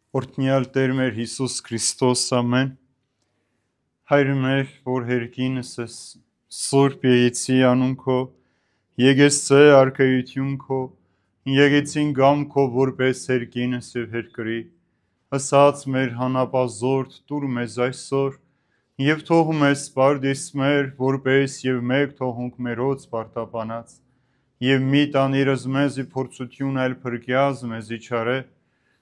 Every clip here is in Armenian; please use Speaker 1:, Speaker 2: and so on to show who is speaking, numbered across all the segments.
Speaker 1: Օրհնյալ Տեր մեր Հիսուս Քրիստոս, ամեն։ Հայր մեր, որ հերկինս ես, Սուրբ Եղեցի անուն քո, եկեցե արքայություն քո, եկեցին գամ քո որպես հերկինս եւ հերկրի, ասած մեր հանապազորդ տուր մեզ այսօր, եւ թող մեզ սպարդիս մեր, որպես եւ մեկ թողունք մերոց պարտապանած, եւ մի տանիրս մեզի փորձություն այլ փրկյազ մեզի չարե,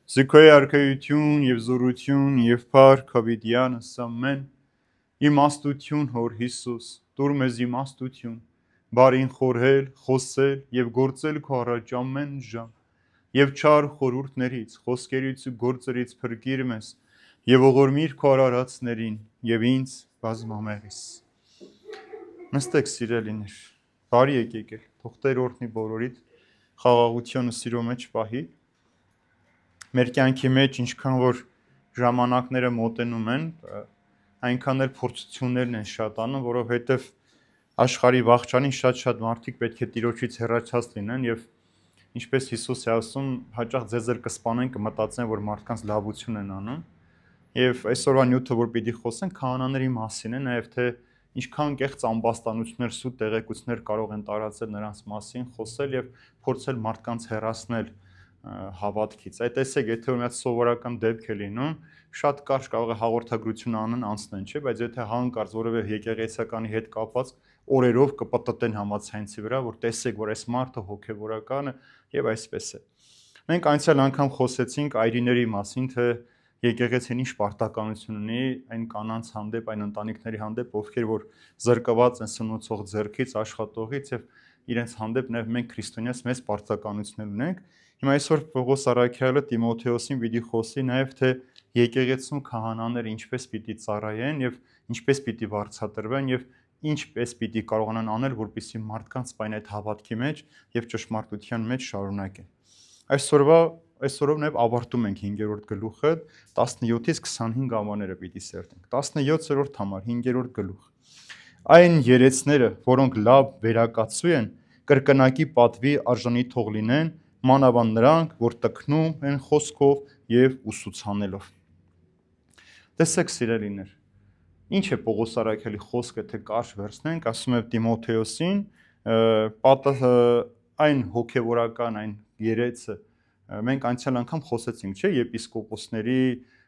Speaker 1: Զիքոյ արքայություն եւ զորություն եւ փառք հավիտյանս ամեն իմաստություն հոր Հիսուս դուր մեզ իմաստություն բարին խորհել խոսել եւ գործել քո առաջ ամեն ժամ եւ չար խորհուրդներից խոսքերից ու գործերից փրկիր մեզ եւ ողորմիր քո արարածներին եւ ինձ բազմամերիս նստեք սիրելիներ բարի եկեք թող Տեր օրհնի բոլորիդ խաղաղությունը սիրո մեջ պահի Մեր կյանքի մեջ ինչքան որ ժամանակները մոտենում են, այնքան էլ փորձություններն են շատանում, որովհետև աշխարհի վաղճանին շատ մարդիկ պետք է Տիրոջից հեռացած լինեն եւ ինչպես Հիսուս է ասում, հաճախ ձեզ կսպանեն, կմտածեն, որ մարդկանց լավություն են անում։ Եվ այսօրվա նյութը, որ պիտի խոսենք, քահանաների մասին է, նաեւ թե ինչքան կեղծ ամբաստանություններ, սուտ տեղեկություններ կարող են տարածել նրանց մասին, խոսել եւ փորձել մարդկանց հեռացնել հավատքից։ Այդ տեսեք, եթե որ մի հատ սովորական դեպք է լինում, շատ կարճ կարող է հաղորդագրություն անեն անցնեն, չէ՞, բայց եթե հանկարծ որևէ եկեղեցականի հետ կապված օրերով կպտտեն համացանցի վրա, որ տեսեք, որ այս մարդը հոգևորական է եւ այսպես է։ Մենք անցյալ անգամ խոսեցինք այրիների մասին, թե եկեղեցին ինչ պարտականություն ունի այն կանանց հանդեպ, այն ընտանիքների հանդեպ, ովքեր որ զրկված են սնուցող ձեռքից, աշխատողից եւ իրենց հանդեպ նաեւ մենք քրիստոնյաց մեծ պարտականություններ ունենք։ Հիմա այսօր Պողոս Առաքյալը Տիմոթեոսին պիտի խոսի նաև թե եկեղեցում քահանաները ինչպես պիտի ծառայեն եւ ինչպես պիտի վարձատրվեն եւ ինչպես պիտի կարողանան անել, որպեսզի մարդկանց պայն այդ հավատքի մեջ եւ ճշմարտության մեջ շարունակեն։ Այսօրով նաև ավարտում ենք 5-րդ գլուխը 17-ից 25 համարները պիտի սերտենք։ 17-րդ համար 5-րդ գլուխ։ Այն երեցները, որոնք լավ վերակացու են, կրկնակի պատվի արժանի թող լինեն մանավանդ նրանք, որ տքնում են խոսքով եւ ուսուցանելով։ Տեսեք սիրելիներ, ինչ է Պողոս Առաքյալի խոսքը, թե կարճ վերցնենք, ասում է Տիմոթեոսին, այն հոգեվորական այն երեցը, մենք անցյալ անգամ խոսեցինք, չէ, եպիսկոպոսների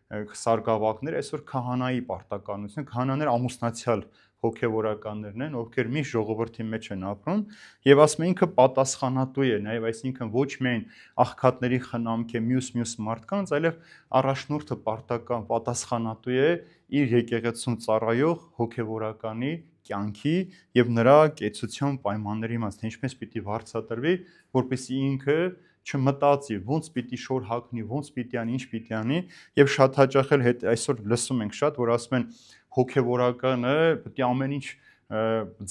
Speaker 1: սարգսակներ, այսօր քահանայի պարտականություն, քահանաներ ամուսնացյալ հոգևորականներն են, ովքեր մի ժողովրդի մեջ են ապրում եւ ասում են ինքը պատասխանատու է, նաեւ այսինքն ոչ միայն աղքատների խնամք է մյուս մարդկանց, այլև առաջնորդը պարտական պատասխանատու է իր եկեղեցուն ծառայող հոգևորականի կյանքի եւ նրա կեցության պայմանների մասին, ինչպես պիտի վարձատրվի, որպեսզի ինքը չմտածի, ոնց պիտի շոր հագնի, ոնց պիտի անի, ինչ պիտի անի եւ շատ հաճախ էլ այսօր լսում ենք շատ, որ ասում են հոգևորականը պետք է ամեն ինչ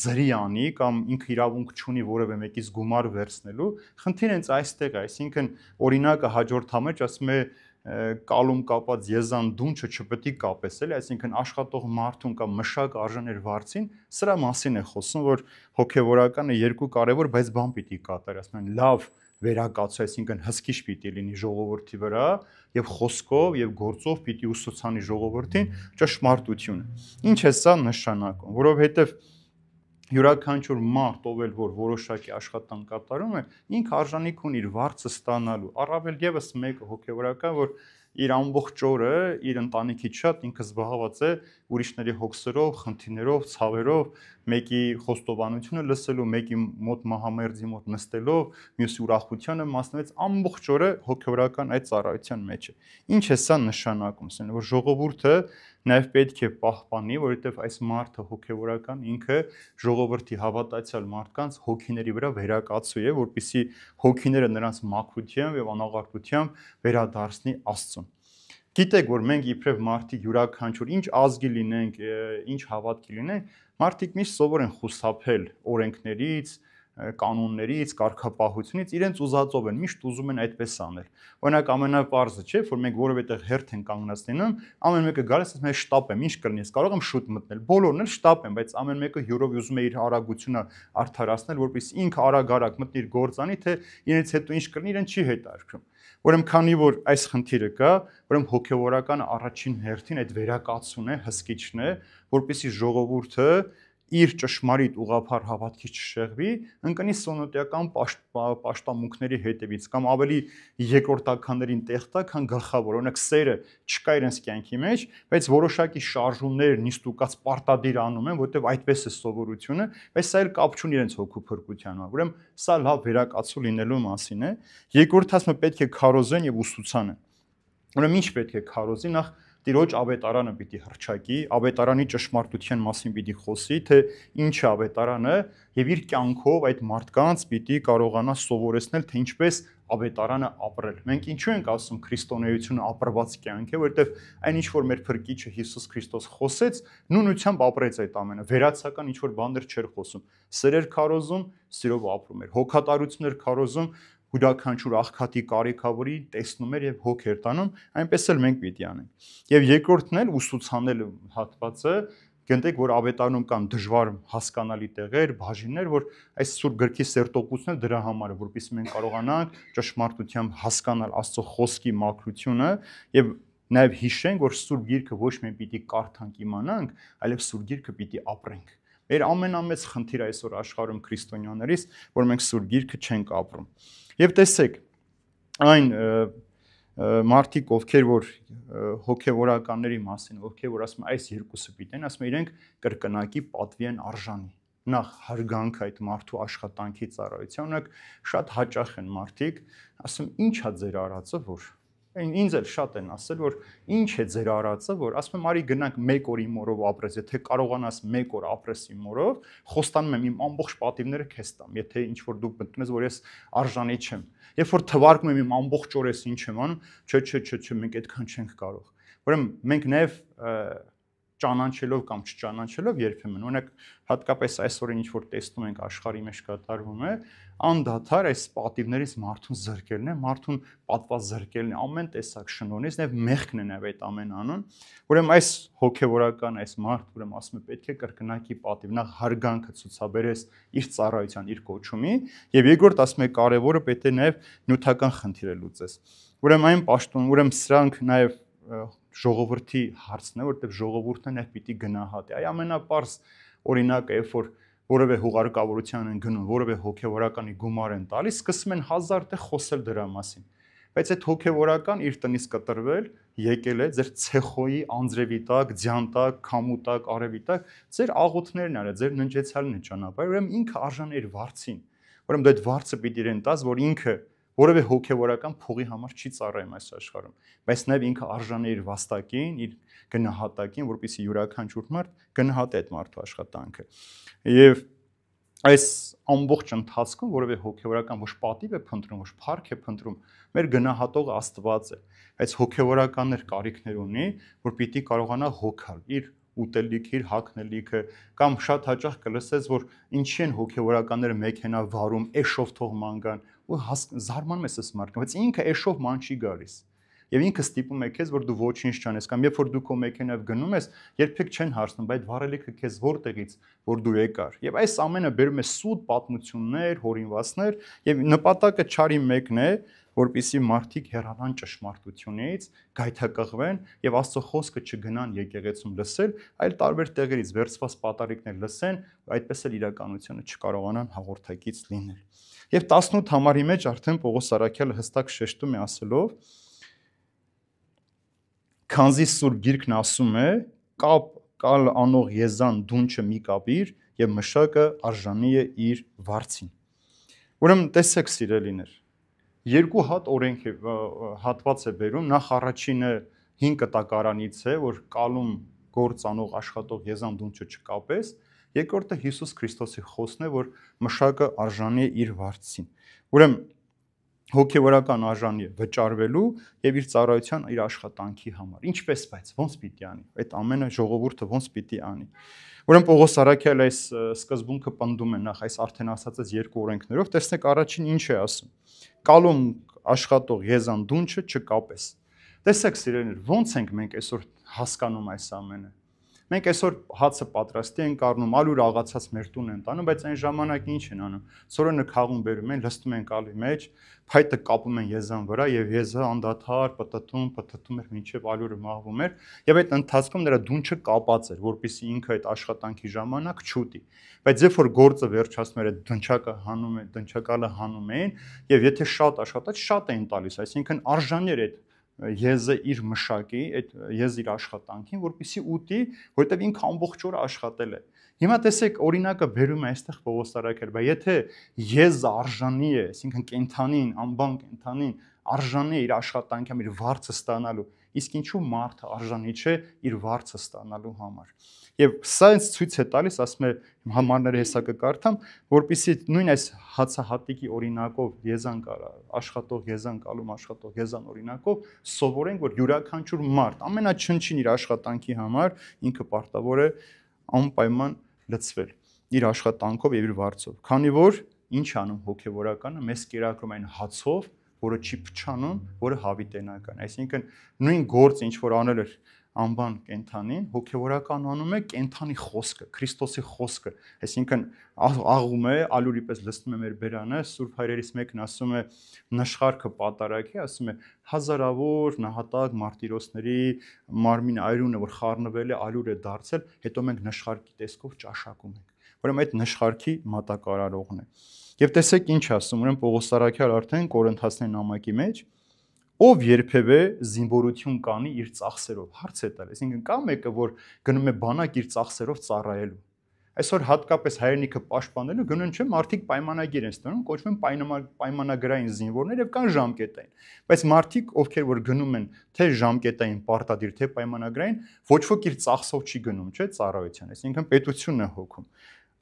Speaker 1: ձրի անի կամ ինքը իրավունք չունի որևէ մեկից գումար վերցնելու, խնդիրը հենց այստեղ է, այսինքն օրինակը հաջորդ համեջ ասում է կալում կապած եզան դունչը չպետք է կապես, էլի, այսինքն աշխատող մարդուն կամ մշակ արժաներ վարձին, սրա մասին է խոսում, որ հոգևորականը երկու կարևոր, բայց բան պիտի կատարի, ասում են լավ վերակացու, այսինքն հսկիչ պիտի լինի ժողովրդի վրա եւ խոսքով եւ գործով պիտի ուսուցանի ժողովրդին ճշմարտությունը։ Ինչ է սա նշանակում, որովհետեւ յուրաքանչյուր մարդ, ով էլ որ որոշակի աշխատանք կատարում է, ինքը արժանիք ունի իր վարձը ստանալու։ Առավել եւս մեկ հոգևորական, որ իր ամբողջ օրը իր ընտանիքից շատ ինքը զբաղված է ուրիշների հոգսերով, խնդիրներով, ցավերով, մեկի խոստովանությունը լսելու, մեկի մոտ մահամերձի մոտ նստելով, մյուսի ուրախությանը մասնվեց ամբողջ օրը հոգևորական այդ ծառայության մեջ է։ Ինչ է սա նշանակում, ասեն, որ ժողովուրդը նաև պետք է պահպանի, որովհետև այս մարդը հոգևորական ինքը ժողովրդի հավատացյալ մարդկանց հոգիների վրա վերակացու է, որպեսզի հոգիները նրանց մաքրությամբ եւ անաղարտությամբ վերադարձնի Աստծուն։ Գիտեք, որ մենք իբրև մարդիկ յուրաքանչյուր ինչ ազգի լինենք, ինչ հավատքի լինենք, մարդիկ միշտ սովոր են խուսափել օրենքներից, կանոններից, կարգապահությունից իրենց ուզածով են, միշտ ուզում են այդպես անել։ Օրինակ ամենապարզը չէ, որ մենք որևէտեղ հերթ են կանգնած լինում, ամեն մեկը գալիս ասում է շտապ եմ, ինչ կլինի, ես կարող եմ շուտ մտնել։ Բոլորն էլ շտապ են, բայց ամեն մեկը հյուրով ուզում է իր արագությունը արդարացնել, որպեսզի ինքը արագ մտնի իր գործանի, թե իրենց հետո ինչ կլինի, իրեն չի հետաքրքրում։ Ուրեմն քանի որ այս խնդիրը կա, ուրեմն հոգևորական առաջին հերթին այդ վերակացուն է, հսկիչն է, որպեսզի ժողովուրդը իր ճշմարիտ ուղղափառ հավատքից չշեղվի, ընկնի սոնոտիական պաշտամունքների հետևից կամ ավելի երկրորդականներին տեղ տա, քան գլխավոր։ Օրինակ սերը չկա իրենց կյանքի մեջ, բայց որոշակի շարժումներ նիստուկած պարտադիր անում են, որտեղ այդպես է սովորությունը, բայց սա էլ կապ չունի իրենց հոգու փրկության հետ։ Ուրեմն սա լավ վերակացու լինելու մասին է։ Երկրորդը ասում է պետք է քարոզեն եւ ուսուցանեն։ Ուրեմն ինչ պետք է քարոզի, նախ Տիրոջ ավետարանը պիտի հռչակի, ավետարանի ճշմարտության մասին պիտի խոսի, թե ինչ է ավետարանը եւ իր կյանքով այդ մարդկանց պիտի կարողանա սովորեցնել, թե ինչպես ավետարանը ապրել։ Մենք ինչու ենք ասում քրիստոնեությունը ապրված կյանք է, որովհետեւ այն ինչ որ մեր փրկիչը Հիսուս Քրիստոս խոսեց, նույնությամբ ապրեց այդ ամենը։ Վերացական ինչ որ բաներ չէր խոսում։ Սերեր քարոզում, սիրով ապրում էր։ Հոգատարություններ քարոզում, յուրաքանչյուր աղքատի կարիքավորի տեսնում էր եւ հոգ էր տանում, այնպես էլ մենք պիտի անենք։ Եվ երկրորդն էլ ուսուցանել հատվածը, գտեք որ ավետարանում կան դժվար հասկանալի տեղեր, բաժիններ, որ այս սուրբ գրքի սերտոկությունն է դրա համար է, որպեսզի մենք կարողանանք ճշմարտությամբ հասկանալ Աստծո խոսքի մաքրությունը եւ նաեւ հիշենք, որ սուրբ գիրքը ոչ միայն պիտի կարդանք իմանանք, այլև սուրբ գիրքը պիտի ապրենք։ Մեր ամենամեծ խնդիրը այսօր աշխարհում քրիստոնյաներից, որ մենք սուրբ գիրքը չենք ապրում։ Եվ տեսեք, այն մարդիկ, ովքեր որ հոգևորականների մասին, ովքեր որ ասում են այս երկուսը պիտեն, ասում են իրենք կրկնակի պատվի են արժանի։ Նախ հարգանք այդ մարդու աշխատանքի ծառայության, օրինակ շատ հաճախ են մարդիկ ասում ինչ է ձեր արածը, որ ինձ էլ շատ են ասել, որ ինչ է ձեր արածը, որ ասում եմ արի գնանք 1 օր իմ օրով ապրես, եթե կարողանաս 1 օր ապրես իմ օրով, խոստանում եմ իմ ամբողջ պատիվները քեզ տամ, եթե ինչ որ դուք մտնում ես, որ ես արժանի չեմ։ Երբ որ թվարկում եմ իմ ամբողջ օրես ինչ եմ անում, չէ, մենք այդքան չենք կարող։ Ուրեմն մենք նաև ճանաչելով կամ չճանաչելով երբեմն, օրինակ հատկապես այսօրին ինչ որ տեսնում ենք աշխարհի մեջ կատարվում է, անդադար այս պատիվներից մարդուն զրկելն է, մարդուն պատված զրկելն է, ամեն տեսակ շնորհից եւ մեղքն է նաեւ այդ ամեն անուն։ Ուրեմն այս հոգեվորական այս մարդ, ուրեմն ասում է պետք է կրկնակի պատիվ, նախ հարգանքը ցուցաբերես իր ծառայության, իր կոչումի, եւ երկրորդ ասում է կարեւորը պետք է նաեւ նյութական խնդիրը լուծես։ Ուրեմն այն պաշտոն, ուրեմն սրանք նաեւ ժողովրդի հարցն է, որտեղ ժողովուրդը նաև պիտի գնահատի։ Այ ամենապարզ օրինակը, երբ որ որևէ հուղարկավորության են գնում, որևէ հոգևորականի գումար են տալիս, սկսում են 1000 տեղ խոսել դրա մասին։ Բայց այդ հոգևորական իր տնից կտրվել, եկել է ձեր ցեխոյի անձրևի տակ, ձյան տակ, քամու տակ, արևի տակ, ձեր աղոթներն արա, ձեր ննջեցյալն է ճանապարհ, ուրեմն ինքը արժան է իր վարձին։ Ուրեմն դու այդ վարձը պիտի իրեն տաս, որ ինքը որևէ հոգևորական փողի համար չի ծառայում այս աշխարհում, բայց նաև ինքը արժան է իր վաստակին, իր գնահատակին, որպեսզի յուրաքանչյուր մարդ գնահատի այդ մարդու աշխատանքը։ Եվ այս ամբողջ ընթացքում որևէ հոգևորական ոչ պատիվ է փնտրում, ոչ փառք է փնտրում, մեր գնահատողը Աստված է, այս հոգևորականներ կարիքներ ունի, որ պիտի կարողանա հոգալ իր ուտելիքը, իր հագնելիքը, կամ շատ հաճախ կլսես, որ ինչի են հոգևորականները մեքենա վարում, էշով թող ման գան, ու զարմանում ես այս մարդը, բայց ինքը էշով ման չի գալիս։ Եվ ինքը ստիպում է քեզ, որ դու ոչինչ չանես, կամ երբ որ դու քո մեքենայով գնում ես, երբեք չեն հարցնում, բայց վարելիքը քեզ որտեղից, որ դու եկար։ Եվ այս ամենը բերում է սուտ պատմություններ, հորինվածներ, եւ նպատակը չարի մեկն է, որպեսզի մարդիկ հեռանան ճշմարտությունից, գայթակղվեն եւ Աստծո խոսքը չգնան եկեղեցում լսել, այլ տարբեր տեղերից վերցված պատարիկներ լսեն, այդպես էլ իրականությունը չկարողանան հաղորդակից լինել։ Եվ 18 համարի մեջ արդեն Պողոս Արաքյալը հստակ շեշտում է ասելով. Քանզի Սուրբ Գիրքն ասում է. կալ անող եզան դունչը մի կապիր եւ մշակը արժանի է իր վարձին։ Ուրեմն տեսեք սիրելիներ, երկու հատ օրենք հատված է բերում, նախ առաջինը 5 կտակարանից է, որ կալում գործ անող աշխատող եզան դունչը չկապես, երկրորդը Հիսուս Քրիստոսի խոսքն է, որ մշակը արժանի է իր վարձին։ Ուրեմն հոգևորական արժանի է վճարվելու եւ իր ծառայության, իր աշխատանքի համար։ Ինչպես բայց ոնց պիտի անի։ Այդ ամենը ժողովուրդը ոնց պիտի անի։ Ուրեմն Պողոս Արաքյալը այս սկզբունքը պնդում է նախ այս արդեն ասածած երկու օրենքներով, տեսնեք առաջին ինչ է ասում։ Կալում աշխատող եզան դունչը չկապես։ Տեսեք սիրելիներ, ոնց ենք մենք այսօր հասկանում այս ամենը։ Մենք այսօր հացը պատրաստի ենք առնում, ալուր աղացած մեր տուն են տանում, բայց այն ժամանակ ինչ են անում։ Սորենը քաղում բերում են, լստում են կալի մեջ, փայտը կապում են եզան վրա եւ եզը անդադար պտտում էր մինչեւ ալուրը մահվում էր եւ այդ ընթացքում նրա դունչը կապած էր, որպեսզի ինքը այդ աշխատանքի ժամանակ չուտի։ Բայց երբ որ գործը վերջացնում էր, դնչակալը հանում էին եւ եթե շատ աշխատած, շատ էին տալիս, այսինքն արժանի էր այդ եզը իր մշակի, այդ եզը իր աշխատանքին, որպեսզի ուտի, որտեղ ինքը ամբողջ օրը աշխատել է։ Հիմա տեսեք օրինակը բերում է այստեղ Պողոս Արաքյալը, բայց եթե եզը արժանի է, այսինքն կենթանին, անբան կենթանին արժանի է իր աշխատանքին, իր վարձը ստանալու, իսկ ինչու մարդը արժանի չէ իր վարձը ստանալու համար։ Եվ սա ինձ ցույց է տալիս, ասում է համարները հեսա կկարդամ, որպեսզի նույն այս հացահատիկի օրինակով եզան աշխատող եզան կալում աշխատող եզան օրինակով սովորենք, որ յուրաքանչյուր մարդ ամենաչնչին իր աշխատանքի համար ինքը պարտավոր է անպայման լցվել իր աշխատանքով եւ իր վարձով։ Քանի որ ինչ անում հոգեվորականը, մեզ կերակրում այն հացով, որը չի փչանում, որը հավիտենական։ Այսինքն նույն գործը, ինչ որ անել էր անբան կենթանին, հոգևորական անում է կենթանի խոսքը, Քրիստոսի խոսքը, այսինքն աղում է, ալուրի պես լցնում է մեր բերանը, Սուրբ հայրերից մեկն ասում է նշխարքը պատարագի, ասում է հազարավոր նահատակ մարտիրոսների մարմին այրունը, որ խառնվել է, ալյուր է դարձել, հետո մենք նշխարքի տեսքով ճաշակում ենք։ Ուրեմն այդ նշխարքի մատակարարողն է։ Եվ տեսեք ինչ ասում, ուրեմն Պողոս Արաքյալ արդեն Կորինթացիների նամակի մեջ ով երբևէ զինվորություն կանի իր ծախսերով, հարց է տալ, այսինքն կա մեկը, որ գնում է բանակ իր ծախսերով ծառայելու։ Այսօր հատկապես հայրենիքը պաշտպանելու գնում չէ, մարդիկ պայմանագիր են ստանում, կոչվում են պայմանագրային զինվորներ եւ կան ժամկետային։ Բայց մարդիկ, ովքեր որ գնում են թե ժամկետային պարտադիր, թե պայմանագրային, ոչ ոք իր ծախսով չի գնում, չէ, ծառայության, այսինքն պետությունն է հոգում։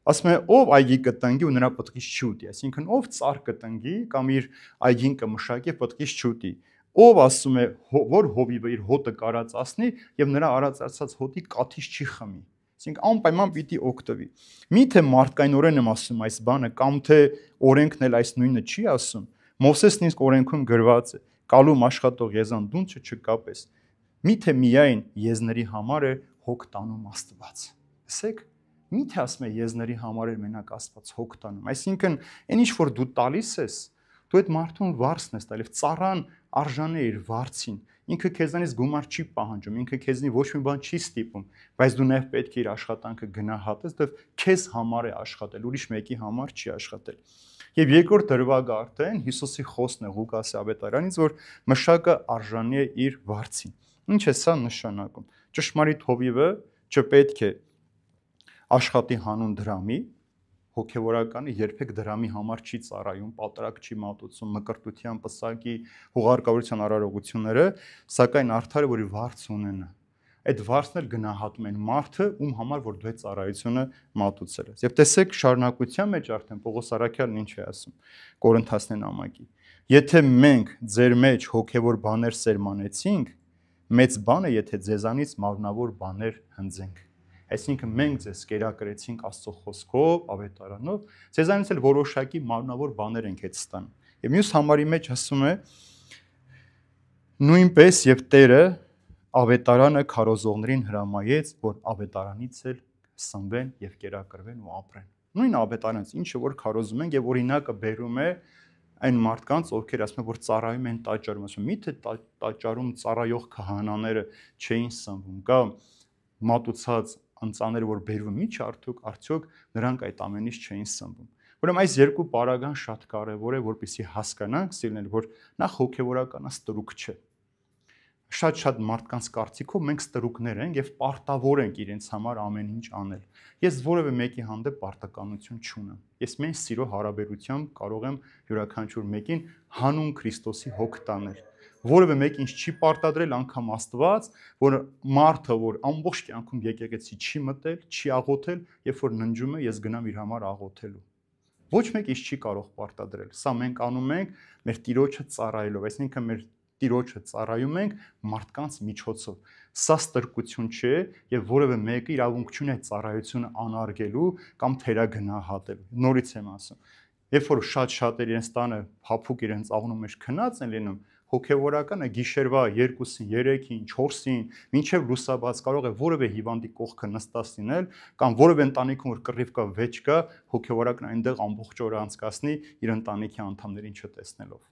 Speaker 1: Ասում է ով այգի կտնգի ու նրա պտղից չուտի, այսինքն ով ծառ կտնգի կամ իր այգին կմշակի պտղից չուտի, ով ասում է որ հովիվը իր հոտը կարածացնի եւ նրա արածացած հոտի կաթից չի խմի, այսինքն անպայման պիտի օգտվի։ Միթե մարդկայնորեն եմ ասում այս բանը կամ թե օրենքն էլ այս նույնը չի ասում։ Մովսեսն իսկ օրենքում գրված է. կալում աշխատող եզան դունչը չկապես։ Միթե միայն եզների համար է հոգ տանում Աստված։ Տեսեք, միթե ասում է եզների համար է մենակ Աստված հոգ տանում, այսինքն այն ինչ որ դու տալիս ես, դու այդ մարդուն վարձն ես տալիս, ծառան արժանի է իր վարձին, ինքը քեզանից գումար չի պահանջում, ինքը քեզնի ոչ մի բան չի ստիպում, բայց դու նաև պետք է իր աշխատանքը գնահատես, դեռ քեզ համար է աշխատել, ուրիշ մեկի համար չի աշխատել։ Եվ երկրորդ դրվագը արդեն Հիսուսի խոսքն է Ղուկասի ավետարանից, որ մշակը արժանի է իր վարձին։ Ինչ է սա նշանակում։ Ճշմարիտ հովիվը չպետք է աշխատի հանուն դրամի, հոգևորականը երբեք դրամի համար չի ծառայում, պատարակ չի մատուցում, մկրտության, պսակի, հուղարկավորության արարողությունները, սակայն արդարը որի վարձ ունենա։ Այդ վարձն էլ գնահատում են մարդը, ում համար որ դու այդ ծառայությունը մատուցել ես։ Եվ տեսեք շարունակության մեջ արդեն Պողոս Արաքյալն ինչ է ասում Կորինթացիների նամակի։ Եթե մենք ձեր մեջ հոգևոր բաներ սերմանեցինք, մեծ բան է, եթե ձեզանից մարմնավոր բաներ հնձենք։ Այսինքն մենք ձեզ կերակրեցինք Աստծո խոսքով, ավետարանով, ձեզանից էլ որոշակի մարմնավոր բաներ ենք հետ ստանում։ Եվ մյուս համարի մեջ ասում է. նույնպես եւ Տերը ավետարանը քարոզողներին հրամայեց, որ ավետարանից էլ սնվեն եւ կերակրվեն ու ապրեն։ Նույն ավետարանից, ինչը որ քարոզում են եւ օրինակը բերում է այն մարդկանց, ովքեր ասում են, որ ծառայում են տաճարում, ասում միթե տաճարում ծառայող քահանաները չէին սնվում, կամ մատուցած անծանները որ բերվում ի՞նչ արդյոք նրանք այդ ամենից չէին սնվում։ Ուրեմն այս երկու պարագան շատ կարևոր է, որպեսզի հասկանանք, սիրելիներ, որ նախ հոգևորականը ստրուկ չէ։ Շատ մարդկանց կարծիքով մենք ստրուկներ ենք եւ պարտավոր ենք իրենց համար ամեն ինչ անել։ Ես որևէ մեկի հանդեպ պարտականություն չունեմ։ Ես մեն սիրո հարաբերությամբ կարող եմ յուրաքանչյուր մեկին հանուն Քրիստոսի հոգ տանել։ Որևէ մեկ ինչ չի պարտադրել անգամ Աստված, որ մարդը, որ ամբողջ կյանքում եկեղեցի չի մտել, չի աղոթել, երբ որ ննջում է, ես գնամ իր համար աղոթելու։ Ոչ մեկ ինչ չի կարող պարտադրել։ Սա մենք անում ենք մեր Տիրոջը ծառայելով, այսինքն մեր Տիրոջը ծառայում ենք մարդկանց միջոցով։ Սա ստրկություն չէ եւ որևէ մեկը իրավունք չունի այդ ծառայությունը անարգելու կամ թերագնահատելու։ Նորից եմ ասում, երբ որ շատ-շատեր իրենց տանը փափուկ իրենց աղնու մեջ քնած են լինում, հոգևորականը գիշերվա 2-ին, 3-ին, 4-ին, մինչև լուսաբաց կարող է որևէ հիվանդի կողքը նստած լինել կամ որևէ ընտանիքում որ կռիվ կա, վեճ կա, հոգևորակն այնտեղ ամբողջ օրը անցկացնի իր ընտանիքի անդամներին չտեսնելով։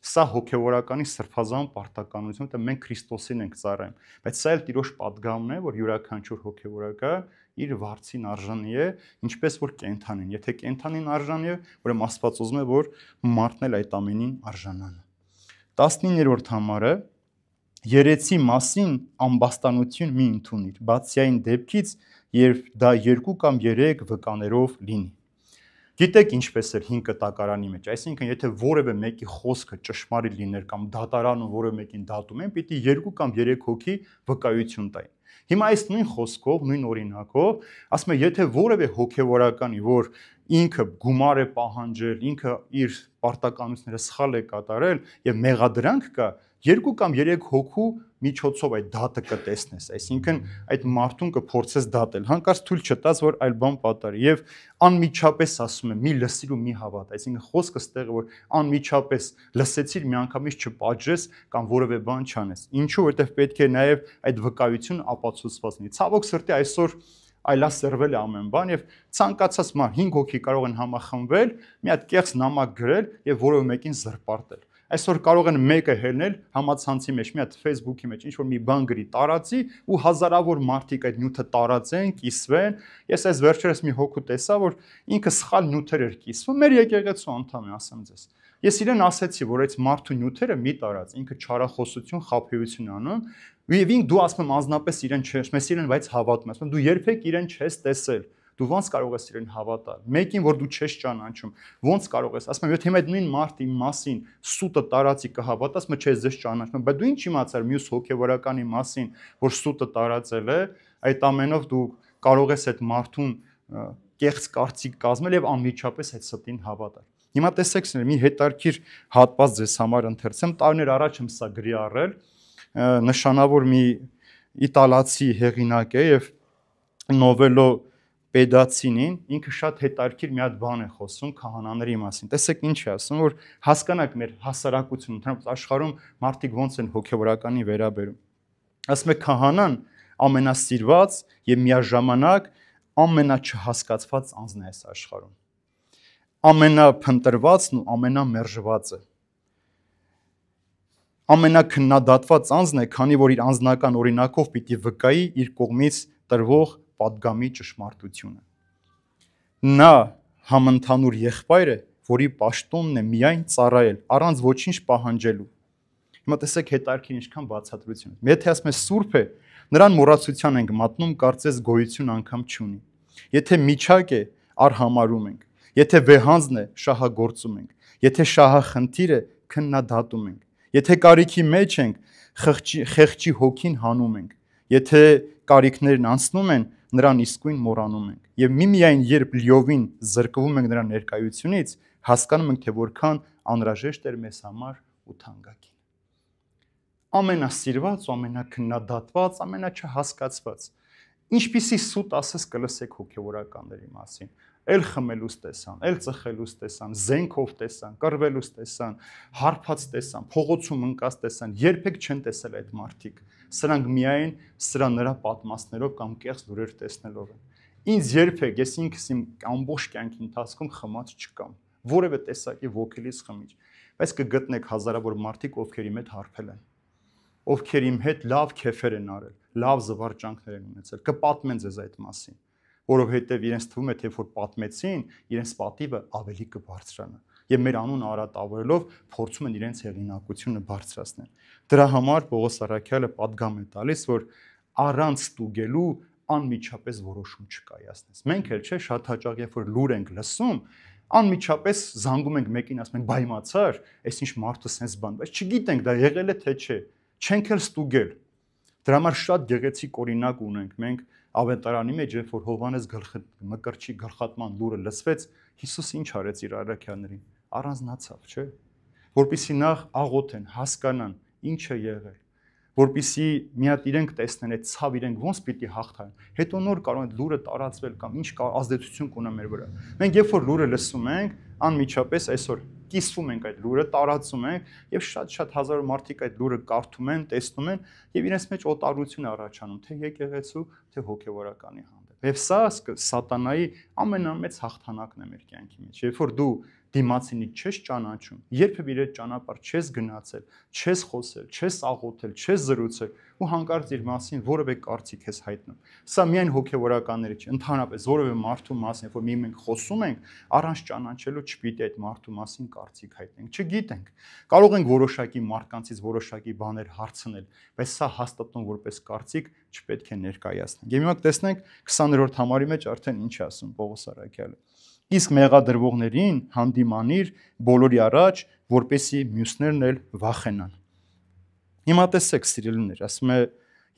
Speaker 1: Սա հոգևորականի սրբազան պարտականություն, որտեղ մենք Քրիստոսին ենք ծառայում, բայց սա էլ Տիրոջ պատգամն է, որ յուրաքանչյուր հոգևորակը իր վարձին արժանի է, ինչպես որ կենդանին։ Եթե կենդանին արժանի է, ուրեմն Աստված ուզում է, որ մարդն էլ այդ ամենին արժանանա։ 19-րդ համարը երեցի մասին ամբաստանություն մի ընդունիր, բացի այն դեպքից, երբ դա 2 կամ 3 վկաներով լինի։ Գիտեք ինչպես էր 5 կտակարանի մեջ, այսինքն եթե որևէ մեկի խոսքը ճշմարիտ լիներ կամ դատարանը որևէ մեկին դատում են, պիտի 2 կամ 3 հոգի վկայություն տային։ Հիմա այս նույն խոսքով, նույն օրինակով, ասում է, եթե որևէ հոգևորականի, որ ինքը գումար է պահանջել, ինքը իր պարտականությունները սխալ է կատարել եւ մեղադրանք կա, 2 կամ 3 հոգու միջոցով այդ դատը կտեսնես, այսինքն այդ մարդուն կփորձես դատել, հանկարծ թույլ չտաս, որ այլ բան պատահի եւ անմիջապես ասում եմ, մի լսիր ու մի հավատ, այսինքն խոսքը ստեղ որ անմիջապես լսեցիր, միանգամից չպատժես կամ որևէ բան չանես։ Ինչու, որովհետեւ պետք է նաեւ այդ վկայությունը ապացուցված լինի։ Ցավոք սրտի այսօր այլասերվել է ամեն բան եւ ցանկացած մար 5 հոգի կարող են համախմբվել, մի հատ կեղծ նամակ գրել եւ որևէ մեկին զրպարտել։ Այսօր կարող են մեկը հելնել համացանցի մեջ, մի հատ Facebook-ի մեջ ինչ որ մի բան գրի, տարածի ու հազարավոր մարդիկ այդ նյութը տարածեն, կիսվեն։ Ես այս վերջերս մի հոգու տեսա, որ ինքը սխալ նյութեր էր կիսվում, մեր եկեղեցու անդամ է, ասեմ ձեզ։ Ես իրեն ասեցի, որ այդ մարդու նյութերը մի տարած, ինքը չարախոսություն, խաբեություն անում, եւ ինք դու ասում եմ անznապես իրեն չես, ես իրեն բայց հավատում եմ, ասում դու երբեք իրեն չես տեսել։ Դու ոնց կարող ես իրեն հավատալ։ Մեկին, որ դու չես ճանաչում, ոնց կարող ես, ասում եմ, եթե այդ նույն մարդի մասին սուտը տարածի կհավատաս, մը չես ձեզ ճանաչում, բայց դու ինչ իմացար մյուս հոգևորականի մասին, որ սուտը տարածել է, այդ ամենով դու կարող ես այդ մարդուն կեղծ կարծիք կազմել եւ անմիջապես այդ ստին հավատալ։ Հիմա տեսեք, մի հետարքիր հատված ձեզ համար ընթերցեմ, տարիներ առաջ եմ սա գրի առել, նշանավոր մի իտալացի հեղինակ է եւ նովելո Պետացինին, ինքը շատ հետարքիր մի հատ բան է խոսում քահանաների մասին։ Տեսեք ինչ է ասում, որ հասկանաք մեր հասարակությունը, ընդհանրապես աշխարհում մարդիկ ոնց են հոգևորականի վերաբերում։ Ասում է քահանան ամենասիրված եւ միաժամանակ ամենաչհասկացված անձն է այս աշխարհում։ Ամենափնտրվածն ու ամենամերժվածը։ Ամենաքննադատված անձն է, քանի որ իր անձնական օրինակով պիտի վկայի իր կողմից տրվող պատգամի ճշմարտությունը։ Նա համընդհանուր եղբայր է, որի պաշտոնն է միայն ծառայել, առանց ոչինչ պահանջելու։ Հիմա տեսեք հետարքին ինչքան բացատրություն։ Եթե ասում է սուրբ է, նրան մոռացության ենք մատնում, կարծես գոյություն անգամ չունի։ Եթե միջակ է, արհամարում ենք։ Եթե վեհանձն է, շահագործում ենք։ Եթե շահախնդիր է, քննադատում ենք։ Եթե կարիքի մեջ ենք, խեղճի հոգին հանում ենք։ Եթե կարիքներն անցնում են, նրան իսկույն մոռանում ենք։ Եվ միմիայն երբ լիովին զրկվում ենք նրա ներկայությունից, հասկանում ենք, թե որքան անհրաժեշտ էր մեզ համար ու թանկագին։ Ամենասիրված ու ամենաքննադատված, ամենաչհասկացված։ Ինչպիսի սուտ ասես կլսեք հոգևորականների մասին։ Էլ խմելուց տեսան, էլ ծխելուց տեսան, զենքով տեսան, կռվելուց տեսան, հարբած տեսան, փողոցում ընկած տեսան, երբեք չեն տեսել այդ մարդիկ։ Սրանք միայն սրա նրա պատմածներով կամ կեղծ լուրեր տեսնելով են։ Ինձ երբեք ես ինքս իմ ամբողջ կյանքի ընթացքում խմած չկամ, որևէ տեսակի ոգելից խմիչ, բայց կգտնեք հազարավոր մարդիկ, ովքեր իմ հետ հարբել են, ովքեր իմ հետ լավ քեֆեր են արել, լավ զվարճանքներ են ունեցել, կպատմեն ձեզ այդ մասին, որովհետև իրենց թվում է, թե որ պատմեցին, իրենց պատիվը ավելի կբարձրանա եւ մեր անուն արատավորելով փորձում են իրենց հեղինակությունը բարձրացնել։ Դրա համար Պողոս Առաքյալը պատգամ է տալիս, որ առանց ստուգելու անմիջապես որոշում չկայացնես։ Մենք էլ չէ շատ հաճախ երբ որ լուր ենք լսում, անմիջապես զանգում ենք մեկին, ասում ենք բայմացար, այսինչ մարդը sense բան, բայց չգիտենք դա եղել է թե չէ, չենք էլ ստուգել։ Դրա համար շատ գեղեցիկ օրինակ ունենք մենք ավետարանի մեջ, երբ որ Հովհաննես Մկրտչի գլխատման լուրը լսվեց, Հիսուս ինչ արեց իր առաքյալներին, առանձնացավ, չէ՞, որպեսզի նախ աղոթեն, հասկանան ինչ է եղել, որպեսզի մի հատ իրենք տեսնեն այդ ցավ իրենք ոնց պիտի հաղթան, հետո նոր կարող են լուրը տարածվել կամ ինչ ազդեցություն կունենա մեր վրա։ Մենք երբ որ լուրը լսում ենք, անմիջապես այսօր կիսվում ենք այդ լուրը, տարածում ենք եւ շատ հազարավոր մարդիկ այդ լուրը կարդում են, տեսնում են եւ իրենց մեջ օտարություն է առաջանում, թե եկեղեցու, թե հոգեվորականի հանդեպ։ Եվ սա սատանայի ամենամեծ հաղթանակն է մեր կյանքի մեջ։ Երբ որ դու դիմացինի չես ճանաչում, երբևէ իր ճանապարհ չես գնացել, չես խոսել, չես աղոթել, չես զրուցել ու հանկարծ իր մասին որևէ կարծիք ես հայտնում։ Սա միայն հոգեվորականների չէ, ընդհանրապես որևէ մարդու մասին, երբ որ մենք խոսում ենք, առանց ճանաչելու չպիտի այդ մարդու մասին կարծիք հայտնենք, չգիտենք։ Կարող ենք որոշակի մարդկանցից որոշակի բաներ հարցնել, բայց սա հաստատուն որպես կարծիք չպետք է ներկայացնենք։ Եվ հիմա տեսնենք 20-րդ համարի մեջ արդեն ինչ է ասում Պողոս առաքյալը։ Իսկ մեղադրվողներին հանդիմանիր բոլորի առաջ, որպեսզի մյուսներն էլ վախենան։ Հիմա տեսեք, սիրելիներ, ասում է,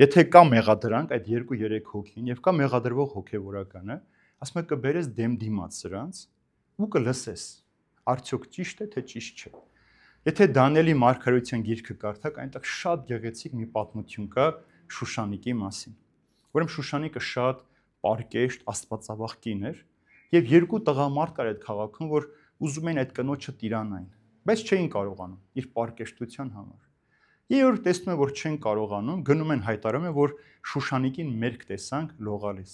Speaker 1: եթե կա մեղադրանք այդ 2-3 հոգին եւ կա մեղադրվող հոգեվորականը, ասում է կբերես դեմ դիմաց սրանց ու կլսես, արդյոք ճիշտ է թե ճիշտ չէ։ Եթե Դանիելի մարգարեության գիրքը կարդաք, այնտեղ շատ գեղեցիկ մի պատմություն կա Շուշանիկի մասին։ Ուրեմն Շուշանիկը շատ պարկեշտ աստվածավախ կին էր եւ երկու տղամարդ կար այդ քաղաքում, որ ուզում էին այդ կնոջը տիրանային, բայց չէին կարողանում իր պարկեշտության համար։ Երբ տեսնում են, որ չեն կարողանում, գնում են հայտարարում են, որ Շուշանիկին մերկ տեսանք լողալիս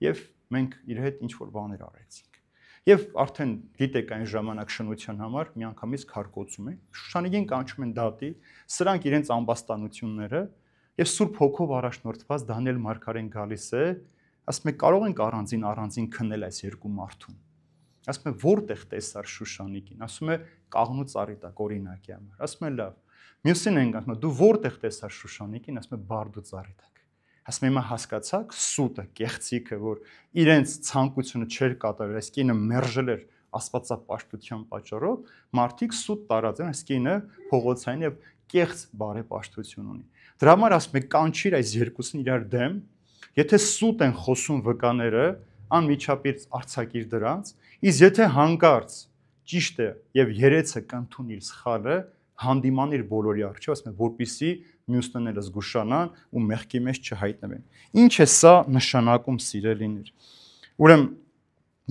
Speaker 1: եւ մենք իր հետ ինչ որ բաներ արեցինք։ Եվ արդեն գիտեք այն ժամանակ շնության համար միանգամից քարկոծում են։ Շուշանիկին կանչում են դատի, սրանք իրենց ամբաստանությունները եւ Սուրբ Հոգով առաջնորդված Դանիել մարգարեն գալիս է, ասում է կարող ենք առանձին քննել այս երկու մարդուն։ Ասում է որտեղ տեսար Շուշանիկին, ասում է կաղնու ծառի տակ օրինակի համար։ Ասում է լավ։ Մյուսին են ասում դու որտեղ տեսար Շուշանիկին, ասում է բարդու ծառի տակ։ Ասում է հիմա հասկացաք սուտը, կեղծիքը, որ իրենց ցանկությունը չէր կատարել, այս կինը մերժել էր աստվածապաշտության պատճառով, մարդիկ սուտ տարածեն, այս կինը փողոցային եւ կեղծ բարեպաշտություն ունի։ Դրա համար ասում է կանչիր այս երկուսին իրար դեմ, եթե սուտ են խոսում վկաները, անմիջապես արձակիր դրանց, իսկ եթե հանկարծ ճիշտ է եւ երեցը կընդունիր սխալը, հանդիմանիր բոլորի առջև, ասում է, որպեսզի մյուսներն էլ զգուշանան ու մեղքի մեջ չհայտնվեն։ Ինչ է սա նշանակում, սիրելիներ։ Ուրեմն,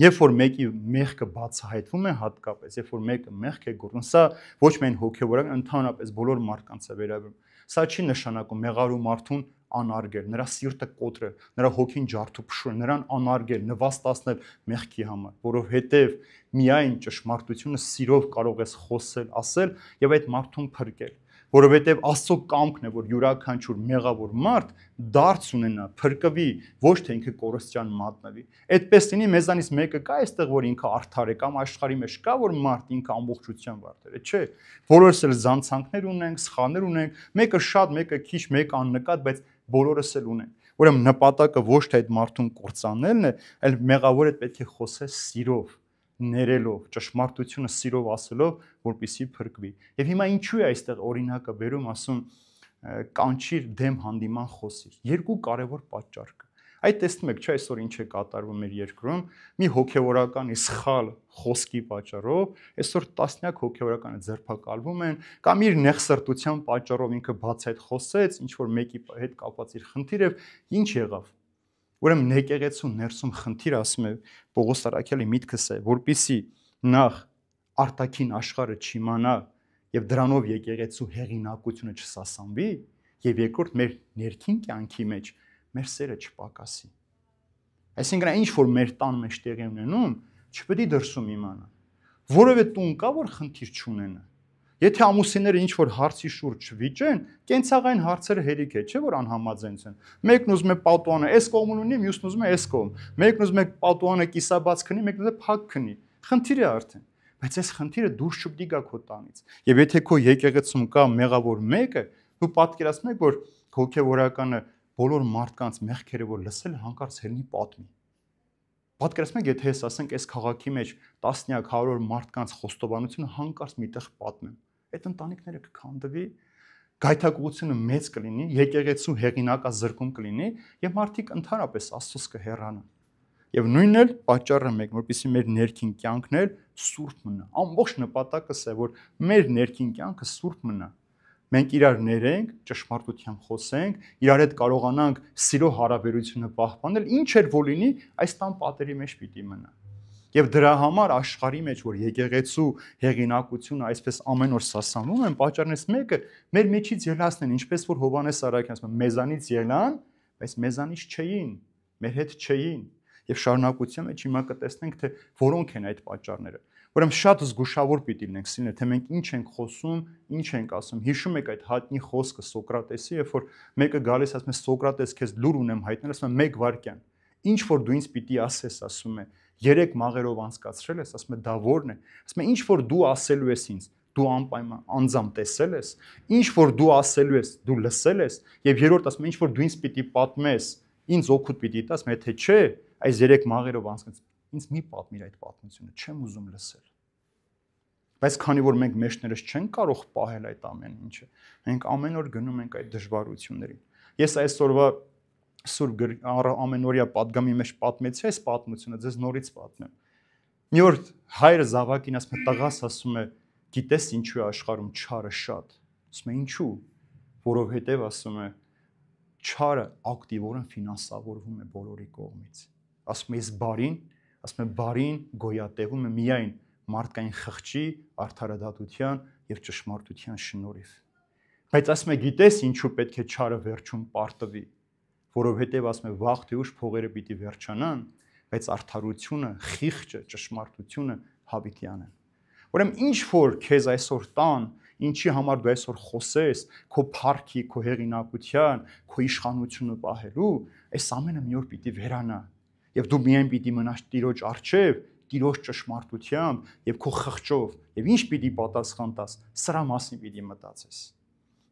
Speaker 1: երբ որ մեկի մեղքը բացահայտվում է հատկապես, երբ որ մեկը մեղք է գործում, սա ոչ միայն հոգեվորական, ընդհանրապես բոլոր մարդկանց է վերաբերում։ Սա չի նշանակում մեղարու մարդուն անարգել, նրա սիրտը կոտրել, նրա հոգին ջարդուփշուրել, նրան անարգել, նվաստացնել մեղքի համար, որովհետև միայն ճշմարտությունը սիրով կարող ես խոսել, ասել եւ այդ մարդուն փրկել, որովհետև Աստծո կամքն է, որ յուրաքանչյուր մեղավոր մարդ դարձ ունենա, փրկվի, ոչ թե ինքը կորստյան մատնվի։ Այդպես լինի, մեզանից մեկը կա այստեղ, որ ինքը արդար է, կամ աշխարհի մեջ կա, որ մարդ ինքը ամբողջությամբ արդար է, չէ։ Բոլորս էլ զանցանքներ ունենք, սխալներ ունենք, մեկը շատ, մեկը քիչ, մեկը աննկատ, բայց բոլորս էլ ունենք։ Ուրեմն նպատակը ոչ թե այդ մարդուն կործանելն է, այլ մեղավորը պետք է խոսես սիրով, ներելով, ճշմարտությունը սիրով ասելով, որպեսզի փրկվի։ Եվ հիմա ինչու է այստեղ օրինակը բերում, ասում կանչիր դեմ հանդիման խոսիր։ Երկու կարևոր պատճառ կա։ Այդ տեսնում եք, չէ, այսօր ինչ է կատարվում մեր երկրում, մի հոգեվորականի սխալ խոսքի պատճառով, այսօր տասնյակ հոգեվորականը ձերբակալվում են, կամ իր նեղսրտության պատճառով ինքը բացահայտ խոսեց, ինչ որ մեկի հետ կապված իր խնդիրը, ինչ եղավ։ Ուրեմն եկեղեցու ներսում խնդիր, ասում է Պողոս առաքյալի միտքս է, որպեսզի նախ արտաքին աշխարհը չիմանա եւ դրանով եկեղեցու հեղինակությունը չսասանվի, եւ երկրորդ մեր ներքին կյանքի մեջ մեր սերը չպակասի։ Այսինքն ինչ որ մեր տան մեջ տեղի ունենում, չպետք է դրսում իմանա։ Որևէ տուն կա, որ խնդիր չունենա։ Եթե ամուսինները ինչ որ հարցի շուրջ չվիճեն, կենցաղային հարցերը հերիք է, չէ՞ որ անհամաձայնություն։ Մեկն ուզում է պատուանը այս կողմն ունի, մյուսն ուզում է այս կողմ։ Մեկն ուզում է պատուանը կիսաբաց քնի, մեկն ուզում է փակ քնի։ Խնդիր է արդեն։ Բայց այս խնդիրը դուրս չպետք է գա քո տանից։ Եվ եթե քո եկեղեցում կա մեղավոր մեկը, դու պատկերացնում ես, որ հոգեվորականը բոլոր մարդկանց մեղքերը որ լսել հանկարծ հելնի պատմի։ Պատկերացնում եք, եթե ես ասենք այս քաղաքի մեջ տասնյակ հարյուր մարդկանց խոստովանությունը հանկարծ միտեղ պատմեմ, այդ ընտանիքները կքանդվի, գայթակղությունը մեծ կլինի, եկեղեցու հեղինակազրկում կլինի եւ մարդիկ ընդհանրապես Աստծուց կհեռանան։ Եվ նույնն էլ պատճառը մեկ, որպեսզի մեր ներքին կյանքն էլ սուրբ մնա։ Ամբողջ նպատակը սա է, որ մեր ներքին կյանքը սուրբ մնա։ Մենք իրար ներենք, ճշմարտությամբ խոսենք, իրար հետ կարողանանք սիրո հարաբերությունը պահպանել, ինչ էլ որ լինի, այս տան պատերի մեջ պիտի մնա։ Եվ դրա համար աշխարհի մեջ, որ եկեղեցու հեղինակությունը այսպես ամեն օր սասանվում են, պատճառներից մեկը մեր մեջից ելածն են, ինչպես որ Հովհաննես Արաքյանն ասում է, մեզանից ելան, բայց մեզանից չէին, մեր հետ չէին։ Եվ շարունակության մեջ հիմա կտեսնենք, թե որոնք են այդ պատճառները։ Ուրեմն շատ զգուշավոր պիտի լինենք սիրելիներ, թե մենք ինչ ենք խոսում, ինչ ենք ասում։ Հիշում եք այդ հայտնի խոսքը Սոկրատեսի, երբ որ մեկը գալիս ասում է Սոկրատես, քեզ լուր ունեմ հայտնել, ասում է 1 վայրկյան։ Ինչ որ դու ինձ պիտի ասես, ասում է 3 մաղերով անցկացրել ես, ասում է դա ո՞րն է։ Ասում է ինչ որ դու ասելու ես ինձ, դու անպայման անձամ տեսել ես, ինչ որ դու ասելու ես, դու լսել ես, եւ երրորդ ասում է ինչ որ դու ինձ պիտի պատմես, ինձ օգուտ պիտի տաս, եթե չէ, այս 3 մաղերով անցկաց, ինձ մի պատմիր այդ պատմությունը, չեմ ուզում լսել։ Բայց քանի որ մենք մեջներս չենք կարող պահել այդ ամեն ինչը, մենք ամեն օր գնում ենք այդ դժվարություններին։ Ես այսօրվա Սուրբ ամենօրյա պատգամի մեջ պատմեցի այս պատմությունը, ձեզ նորից պատմեմ։ Մի օր հայրը զավակին ասում է, տղաս, ասում է, գիտես ինչու է աշխարհում չարը շատ։ Ասում է ինչու, որովհետև ասում է չարը ակտիվորեն ֆինանսավորվում է բոլորի կողմից։ Ասում է ես բարին գոյատևում է միայն մարդկային խղճի, արդարադատության եւ ճշմարտության շնորհիվ։ Բայց ասում է գիտես ինչու պետք է չարը վերջում պարտվի, որովհետև ասում է վաղ թե ուշ փողերը պիտի վերջանան, բայց արդարությունը, խիղճը, ճշմարտությունը հավիտյան են։ Ուրեմն ինչ որ քեզ այսօր տան, ինչի համար դու այսօր խոսես, քո փառքի, քո հեղինակության, քո իշխանությունը պահելու, այս ամենը մի օր պիտի վերանա։ Եվ դու միայն պիտի մնաս Տիրոջ առջև, Տիրոջ ճշմարտությամբ եւ քո խղճով, եւ ինչ պիտի պատասխան տաս, սրա մասին պիտի մտածես։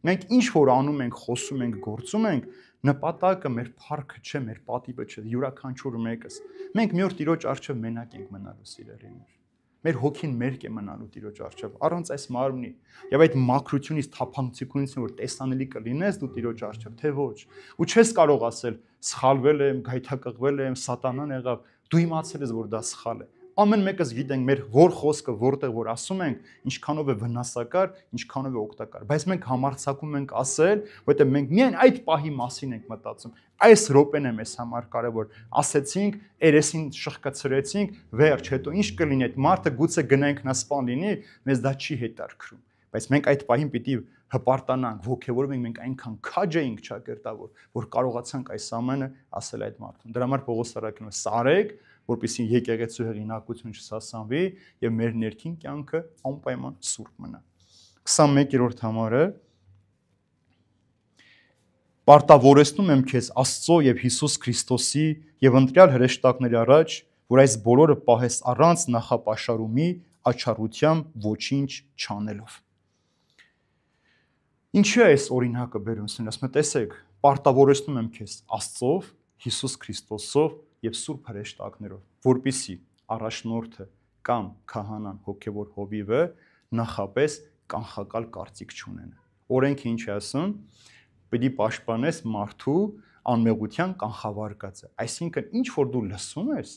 Speaker 1: Մենք ինչ որ անում ենք, խոսում ենք, գործում ենք, նպատակը մեր փառքը չէ, մեր պատիվը չէ, յուրաքանչյուր մեկս։ Մենք մի օր Տիրոջ առջև մենակ ենք մնալու, սիրելիներ։ Մեր հոգին մերկ է մնալու Տիրոջ առջև, առանց այս մարմնի։ Եվ այդ մաքրությունից, թափանցիկությունից, որ տեսանելի կլինես դու Տիրոջ առջև, թե ոչ։ Ու չես կարող ասել, սխալվել եմ, գայթակղվել եմ, սատանան եղավ։ Դու իմացել ես, որ դա սխալ է։ Ամեն մեկս գիտենք մեր որ խոսքը, որտեղ որ ասում ենք, ինչքանով է վնասակար, ինչքանով է օգտակար, բայց մենք համարձակում ենք ասել, որովհետև մենք միայն այդ պահի մասին ենք մտածում։ Այս րոպեն է մեզ համար կարևոր։ Ասեցինք, երեսին շղկացրեցինք, վերջ, հետո ինչ կլինի այդ մարդը գուցե գնա ինքնասպան լինի, մեզ դա չի հետաքրքրում։ Բայց մենք այդ պահին պիտի հպարտանանք, ոգևորվենք, մենք այնքան քաջ էինք ճակերտավոր, որ կարողացանք այս ամենը ասել այդ մարդուն։ Դրա համար Պողոս Արաքյանը սարեք, որպեսզի եկեղեցու հեղինակությունը չսասանվի եւ մեր ներքին կյանքը անպայման սուրբ մնա։ 21-րդ համարը Պարտավորեցնում եմ քեզ Աստծո եւ Հիսուս Քրիստոսի եւ ընտրյալ հրեշտակների առաջ, որ այս բոլորը պահես առանց նախապաշարումի, աչառությամբ ոչինչ չանելով։ Ինչու է այս օրինակը բերում, ասում եմ, տեսեք, պարտավորեցնում եմ քեզ Աստծով, Հիսուս Քրիստոսով եւ Սուրբ հրեշտակներով, որպիսի առաջնորդը կամ քահանան հոգևոր հովիվը նախապես կանխակալ կարծիք չունենա։ Օրենքը ինչ է ասում, պիտի պաշտպանես մարդու անմեղության կանխավարկածը։ Այսինքն ինչ որ դու լսում ես,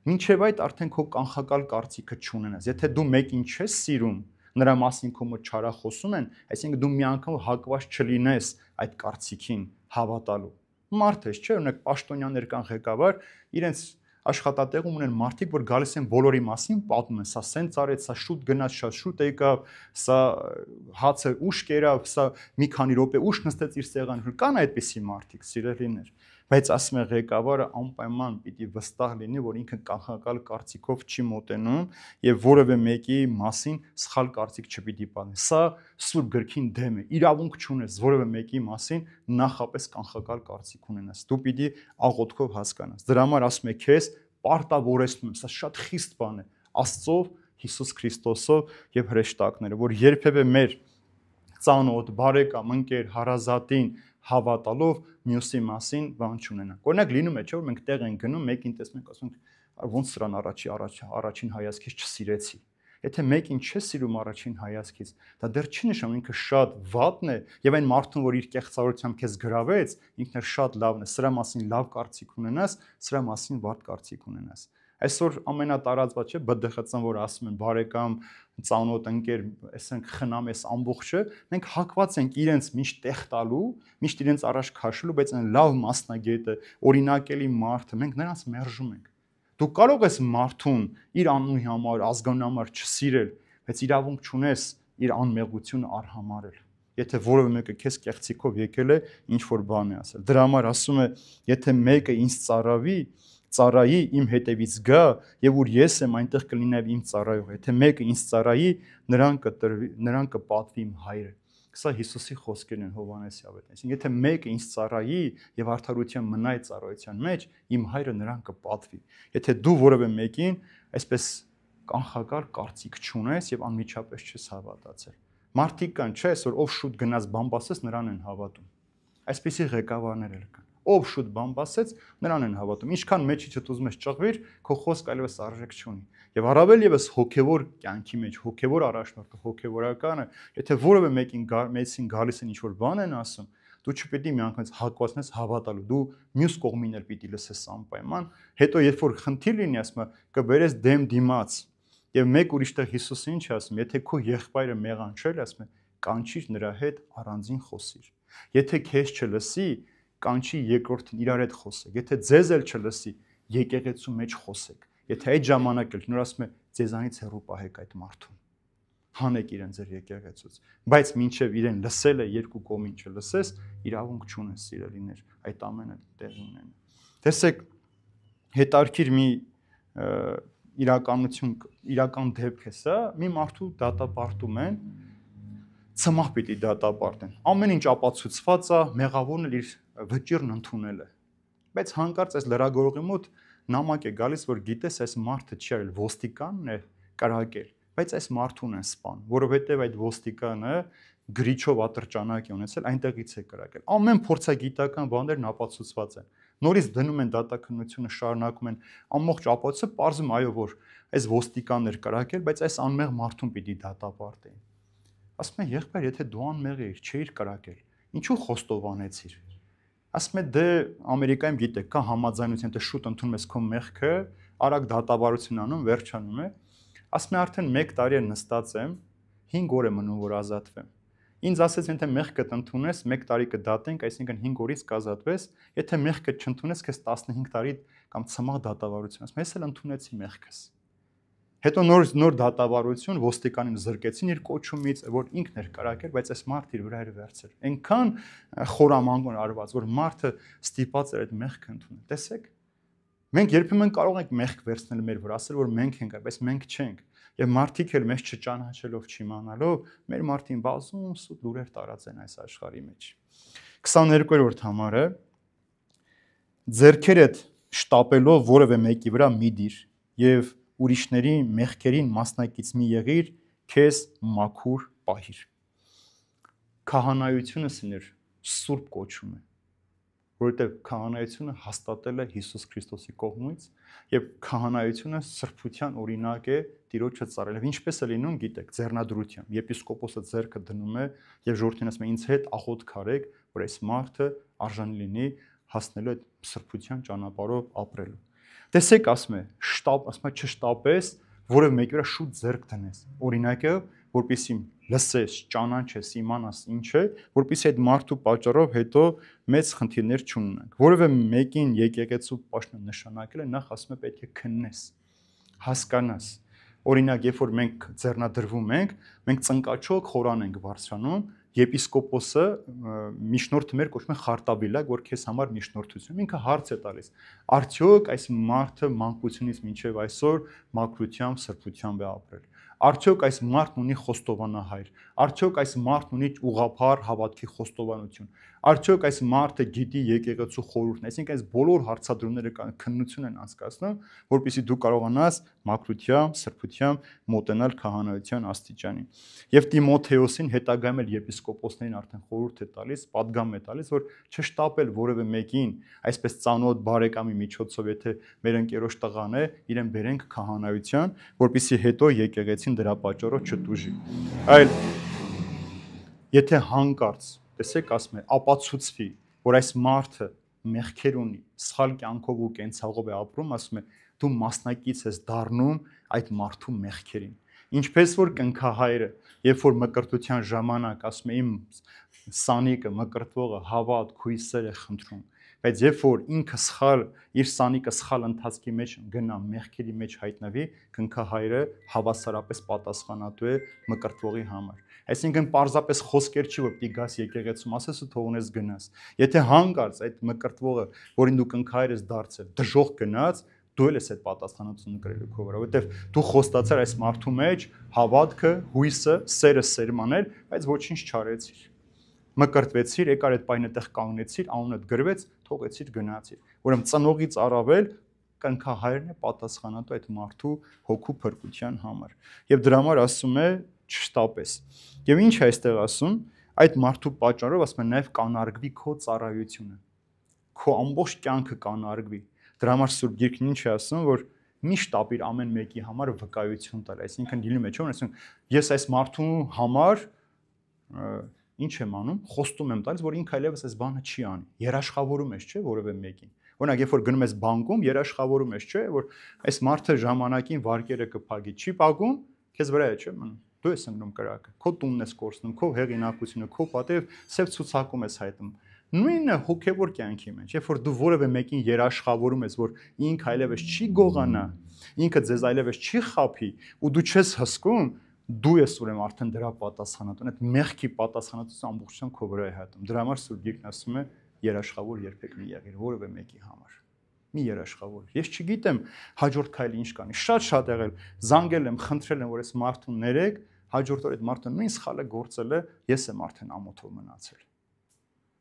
Speaker 1: մինչև այդ արդեն քո կանխակալ կարծիքը չունենաս։ Եթե դու մեկին չես սիրում, նրա մասին քո մոտ չարախոսում են, այսինքն դու մի անգամ հակված չլինես այդ կարծիքին հավատալու։ Մարդ ես, չէ՞, օրինակ պաշտոնյաներ կան ղեկավար, իրենց աշխատատեղում ունեն մարդիկ, որ գալիս են բոլորի մասին պատմում են, սա սենց արեց, սա շուտ գնաց, շատ շուտ եկավ, սա հացը ուշ կերավ, սա մի քանի րոպե ուշ նստեց իր սեղանին։ Կան այդպիսի մարդիկ, սիրելիներ, բայց ասում է ղեկավարը անպայման պիտի վստահ լինի, որ ինքը կանխակալ կարծիքով չի մոտենում եւ որևէ մեկի մասին սխալ կարծիք չպիտի պատմի։ Սա Սուրբ գրքին դեմ է։ Իրավունք չունես որևէ մեկի մասին նախապես կանխակալ կարծիք ունենաս։ Դու պիտի աղոթքով հասկանաս։ Դրա համար ասում է քեզ պարտավորեցնում եմ, սա շատ խիստ բան է, Աստծով, Հիսուս Քրիստոսով եւ հրեշտակները, որ երբևէ մեր ծանոթ, բարեկամ, ընկեր, հարազատին հավատալով մյուսի մասին բան չունենանք։ Օրինակ լինում է, չէ՞ որ մենք տեղ ենք գնում, մեկին տեսնում ենք, ասում ենք, ոնց սրան առաջին հայացքից չսիրեցի։ Եթե մեկին չի սիրում առաջին հայացքից, դա դեռ չի նշանակում ինքը շատ վատն է, եւ այն մարդուն, որ իր կեղծարությամբ քեզ գրավեց, ինքն էլ շատ լավն է, սրա մասին լավ կարծիք ունենաս, սրա մասին վատ կարծիք ունենաս։ Այսօր ամենատարածված չէ ԲԴԽՑ-ն, որ ասում են բարեկամ, ծանոթ ընկեր, ասենք խնամ էս ամբողջը, մենք հակված ենք իրենց միշտ տեղ տալու, միշտ իրենց առաջ քաշելու, բայց այն լավ մասնագետը, օրինակելի մարդը, մենք նրանց մերժում ենք։ Դու կարող ես մարդուն իր անունի համար, ազգանունի համար չսիրել, բայց իրավունք չունես իր անմեղությունը արհամարել։ Եթե որևէ մեկը քեզ կեղծիքով եկել է, ինչ որ բան է ասել։ Դրա համար ասում է, եթե մեկը ինձ ծառայի, իմ հետևից գա, եւ ուր ես եմ, այնտեղ կլինեմ իմ ծառայողը։ Եթե մեկը ինձ ծառայի, նրան կպատվի իմ հայրը։ Սա Հիսուսի խոսքերն են Հովհաննեսի ավետարանի։ Այսինքն, եթե մեկը ինձ ծառայի եւ արդարության մնա այդ ծառայության մեջ, իմ հայրը նրան կպատվի։ Եթե դու որևէ մեկին այսպես կանխակալ կարծիք չունես եւ անմիջապես չես հավատացել։ Մարդիկ կան, չէ՞, այսօր ով շուտ գնաց բամբասես, նրան են հավատում։ Այսպիսի ղեկավարներ էլ կան։ Ով շուտ բամբասեց, նրան են հավատում։ Ինչքան մեջիդ ուզում ես ճղվիր, քո խոսքը այլևս արժեք չունի։ Եվ առավել եւս հոգեվոր կյանքի մեջ, հոգեվոր առաջնորդը, հոգեվորականը, եթե որևէ մեկին գալիս են ինչ-որ բան են ասում, դու չպետք է միանգամից հակվածնես հավատալու, դու մյուս կողմին էլ պիտի լսես անպայման, հետո երբ որ խնդիր լինի, ասում է, կբերես դեմ դիմաց։ Եվ մեկ ուրիշտեղ Հիսուսը ինչ է ասում, եթե քո եղբայրը մեղան չէ, ասում է, կանչիր նրա հետ առանձին խոսիր։ Եթե քեզ չլսի, կանչի երկրորդին իրար հետ խոսեք։ Եթե ձեզ էլ չլսի, եկեղեցու մեջ խոսեք։ Եթե այդ ժամանակ էլ նոր ասում է, ձեզանից հեռու պահեք այդ մարդուն։ Հանեք իրեն ձեր եկեղեցուց, բայց մինչև իրեն լսել է երկու կողմին չլսես, իրավունք չունես սիրելիներ, այդ ամենը տեղի ունենա։ Տեսեք, հետարքիր մի իրական դեպք է սա, մի մարդու դատապարտում են, ցմահ պիտի դատապարտեն։ Ամեն ինչ ապացուցված է, մեղավորն էլ իր վճիրն ընդունել է։ Բայց հանկարծ այս լրագրողի մոտ նամակ է գալիս, որ գիտես, այս մարդը չի արել, ոստիկանն է կրակել, բայց այս մարդուն են սպան, որովհետև այդ ոստիկանը գրիչով ատրճանակ է ունեցել, այնտեղից է կրակել։ Ամեն փորձագիտական բաներն ապացուցված են։ Նորից դնում են դատաքննությունը, շարունակում են ամբողջ ապացույցը, պարզում այո, որ այս ոստիկանն էր կրակել, բայց այս անմեղ մարդուն պիտի դատապարտեին։ Ասում են, եղբայր, եթե դու անմեղ էիր, չէիր կրակել, ինչու խոստովանեցիր։ Ասում է, դե Ամերիկայում գիտեք, կա համաձայնություն, դե շուտ ընդունում ես քո մեղքը, արագ դատավարություն անում, վերջանում է։ Ասում է, արդեն 1 տարի նստած եմ, 5 օր է մնում, որ ազատվեմ։ Ինձ ասեց, եթե մեղքդ ընդունես, 1 տարի կդատենք, այսինքն 5 օրից կազատվես, եթե մեղքդ չընդունես, քեզ 15 տարի կամ ցմահ դատավարություն։ Ասում է, ես էլ ընդունեցի մեղքս։ Հետո նոր դատավարություն ոստիկանին զրկեցին իր կոչումից, որ ինքն էր կրակել, բայց այս մարդը իր վրա էր վերցրել։ Այնքան խորամանկուն արված, որ մարդը ստիպած էր այդ մեղքը ընդունել։ Տեսեք, մենք երբեմն կարող ենք մեղք վերցնել մեր վրա, ասել որ մենք ենք, բայց մենք չենք։ Եվ մարդիկ էլ մեզ չճանաչելով, չիմանալով, մեր մարդին բազում սուտ լուրեր տարածեն այս աշխարհի մեջ։ 22-րդ համարը ձեռքերդ շտապելով որևէ մեկի վրա մի դիր եւ ուրիշների մեղքերին մասնակից մի եղիր, քեզ մաքուր պահիր։ Քահանայությունը սներ սուրբ կոչում է, որովհետև քահանայությունը հաստատել է Հիսուս Քրիստոսի կողմից եւ քահանայությունը սրբության օրինակ է Տիրոջը ծառայել։ Ինչպես է լինում, գիտեք, ձեռնադրությամբ եպիսկոպոսը ձեռքը դնում է եւ ժողովրդին ասում է ինձ հետ աղոթք արեք, որ այս մարդը արժանի լինի հասնելու այդ սրբության ճանապարհով ապրելու։ Տեսեք, ասում է, չշտապես, որևէ մեկի վրա շուտ ձեռք դնես։ Օրինակը, որպեսզի լսես, ճանաչես, իմանաս ինչ է, որպեսզի այդ մարդու պատճառով հետո մեծ խնդիրներ չունենանք։ Որևէ մեկին եկեղեցու պաշտոն նշանակել է, նախ ասում է պետք է քննես, հասկանաս։ Օրինակ, երբ որ մենք ձեռնադրվում ենք, մենք ծնկաչոք խորան ենք բարձրանում, եպիսկոպոսը միջնորդը մեր կոչում է խարտաբիլակ, որ քեզ համար միջնորդություն, ինքը հարց է տալիս. արդյոք այս մարդը մանկությունից մինչև այսօր մաքրությամբ, սրբությամբ է ապրել։ Արդյոք այս մարդն ունի խոստովանահայր, արդյոք այս մարդն ունի ուղղափառ հավատքի խոստովանություն, Արդյոք այս մարդը գիտի եկեղեցու խորհուրդն, այսինքն այս բոլոր հարցադրումները կան քննություն են անցկացնում, որպեսզի դու կարողանաս մաքրությամբ, սրբությամբ մոտենալ քահանայության աստիճանին։ Եվ Տիմոթեոսին հետագայում էլ եպիսկոպոսներին արդեն խորհուրդ է տալիս, պատգամ է տալիս, որ չշտապել որևէ մեկին, այսպես ծանոթ բարեկամի միջոցով, եթե մեր ընկերոջ տղան է, իրեն բերենք քահանայության, որպեսզի հետո եկեղեցին դրա պատճառով չտուժի։ Այլ եթե հանկարծ տեսեք, ասում է, ապացուցվի, որ այս մարդը մեղքեր ունի, սխալ կյանքով ու կենցաղով է ապրում, ասում է, դու մասնակից ես դառնում այդ մարդու մեղքերին։ Ինչպես որ կնքահայրը, երբ որ մկրտության ժամանակ, ասում է, իմ սանիկը, մկրտվողը հավատ, քույսեր է խնդրում, բայց երբ որ ինքը սխալ, իր սանիկը սխալ ընթացքի մեջ գնա, մեղքերի մեջ հայտնվի, կնքահայրը հավասարապես պատասխանատու է մկրտվողի համար։ Այսինքն պարզապես խոսքեր չի, որ պիտի գաս եկեղեցում ասես ու թողնես գնաս։ Եթե հանկարծ այդ մկրտվողը, որին դու կնքահայր ես դարձել, դժոխք գնաց, դու էլ ես այդ պատասխանատվությունը կրելու քո վրա, որովհետև դու խոստացար այս մարդու մեջ հավատքը, հույսը, սերը սերմանել, բայց ոչինչ չարեցիր։ Մկրտվեցիր, եկար այդ պայն այդտեղ կանգնեցիր, անունդ գրվեց, թողեցիր, գնացիր։ Ուրեմն ծնողից առավել կնքահայրն է պատասխանատու այդ մարդու հոգու փրկության համար։ Եվ դրա համար ասում է չշտապես։ Եվ ինչ է այստեղ ասում, այդ մարդու պատճառով ասում է նաև կանարգվի քո ծառայությունը։ Քո ամբողջ կյանքը կանարգվի։ Դրա համար Սուրբ Գիրքն ինչ է ասում, որ մի շտապիր ամեն մեկի համար վկայություն տալ, այսինքն դիլում է, չէ՞, ասում ես այս մարդու համար ինչ եմ անում, խոստում եմ տալիս, որ ինքը այլևս այս բանը չի անի։ Երաշխավորում ես, չէ՞, որևէ մեկին։ Օրինակ, երբ որ գնում ես բանկում, երաշխավորում ես, չէ՞, որ այս մարդը ժամանակին վարկերը կփակի, չի փակում, քեզ վրա է, չէ՞, մնում։ Դու ես ընկնում կրակը, քո տունն ես կորցնում, քո հեղինակությունը, քո պատիվ, սև ցուցակում ես հայտնում։ Նույնը հոգևոր կյանքի մեջ, երբ որ դու որևէ մեկին երաշխավորում ես, որ ինքը այլևս չի գողանա, ինքը ձեզ այլևս չի խափի, ու դու չես հսկում, դու ես ուրեմն արդեն դրա պատասխանատուն, այդ մեղքի պատասխանատվությունը ամբողջությամբ քո վրա է հատում։ Դրա համար Սուրբ Գիրքն ասում է երաշխավոր երբեք մի եղիր որևէ մեկի համար։ Մի երաշխավոր։ Ես չգիտեմ հաջորդ քայլը ինչ կանի։ Շատ եղել զանգել եմ, խնդրել եմ, որ այս մարդուն ներեք, հաջորդ օր այդ մարդը նույն սխալը գործել է, ես եմ արդեն ամոթով մնացել։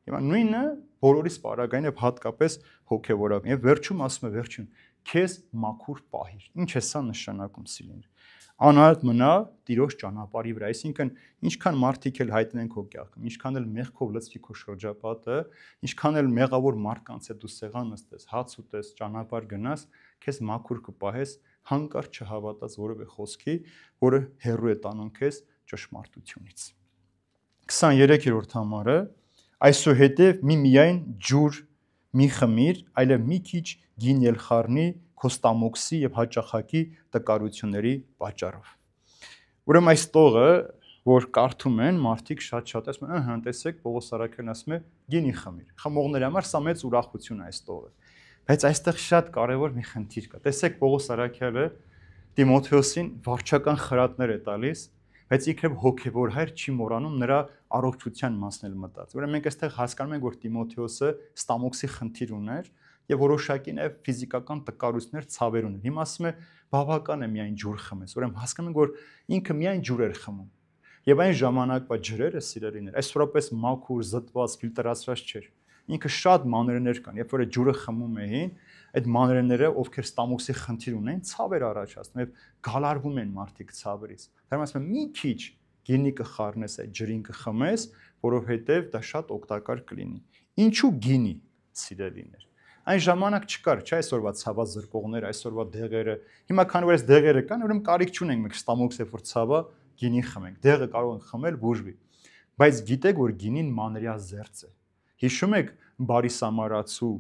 Speaker 1: Հիմա նույնը բոլորիս պարագային եւ հատկապես հոգեվորական։ Եվ վերջում ասում է վերջում, քեզ մաքուր պահիր։ Ինչ է սա նշանակում, սիրելիներ։ Անհատ մնա Տիրոջ ճանապարհի վրա, այսինքն ինչքան մարդիկ էլ հայտնեն քո կյանքում, ինչքան էլ մեղքով լցվի քո շրջապատը, ինչքան էլ մեղավոր մարդկանց հետ դու սեղան նստես, հաց ուտես, ճանապարհ գնաս, քեզ մաքուր կպահես, հանկարծ չհավատաս որևէ խոսքի, որը հեռու է տանում քեզ ճշմարտությունից։ 23-րդ համարը այսուհետև միայն ջուր մի խմիր, այլև մի քիչ գին ել խառնի քո ստամոքսի եւ հաճախակի տկարությունների պատճառով։ Ուրեմն այս տողը, որ կարդում են մարդիկ շատ ասում են, ըհը, տեսեք, Պողոս Արաքելն ասում է գինի խմիր։ Խմողների համար սա մեծ ուրախություն է այս տողը։ Բայց այստեղ շատ կարևոր մի խնդիր կա։ Տեսեք, Պողոս Արաքելը Տիմոթեոսին վարչական խրատներ է տալիս, բայց իբրև հոգևոր հայր չի մոռանում նրա առողջության մասն էլ մտած։ Ուրեմն մենք այստեղ հասկանում ենք, որ Տիմոթեոսը ստամոքսի խնդիր ուներ եւ որոշակի նաեւ ֆիզիկական տկարություններ, ցավեր ուներ։ Հիմա ասում է բավական է միայն ջուր խմես։ Ուրեմն հասկանում ենք, որ ինքը միայն ջուր էր խմում։ Եվ այն ժամանակվա ջրերը սիրելիներ, այսօրապես մաքուր, զտված, ֆիլտրացված չէր։ Ինքը շատ մանրէներ կան, երբ որ ջուրը խմում էին, այդ մանրէները, ովքեր ստամոքսի խնդիր ունեն, ցավեր առաջացնում եւ գալարվում են մարդիկ ցավերից։ Դա ասում եմ մի քիչ գինի կխառնես, այդ ջրին կխմես, որովհետեւ դա շատ օգտակար կլինի։ Ինչու գինի, սիրելիներ։ Այն ժամանակ չկար, չէ, այսօրվա ցավա զրկողներ, այսօրվա դեղերը։ Հիմա քանի որ այս դեղերը կան, ուրեմն կարիք չունենք մենք ստամոքսը որ ցավա գինի խմենք։ Դեղը կարող ենք խմել, բուժվի։ Բայց գիտեք, որ գինին մանրյա զերծ է։ Հիշում եք բարի սամարացու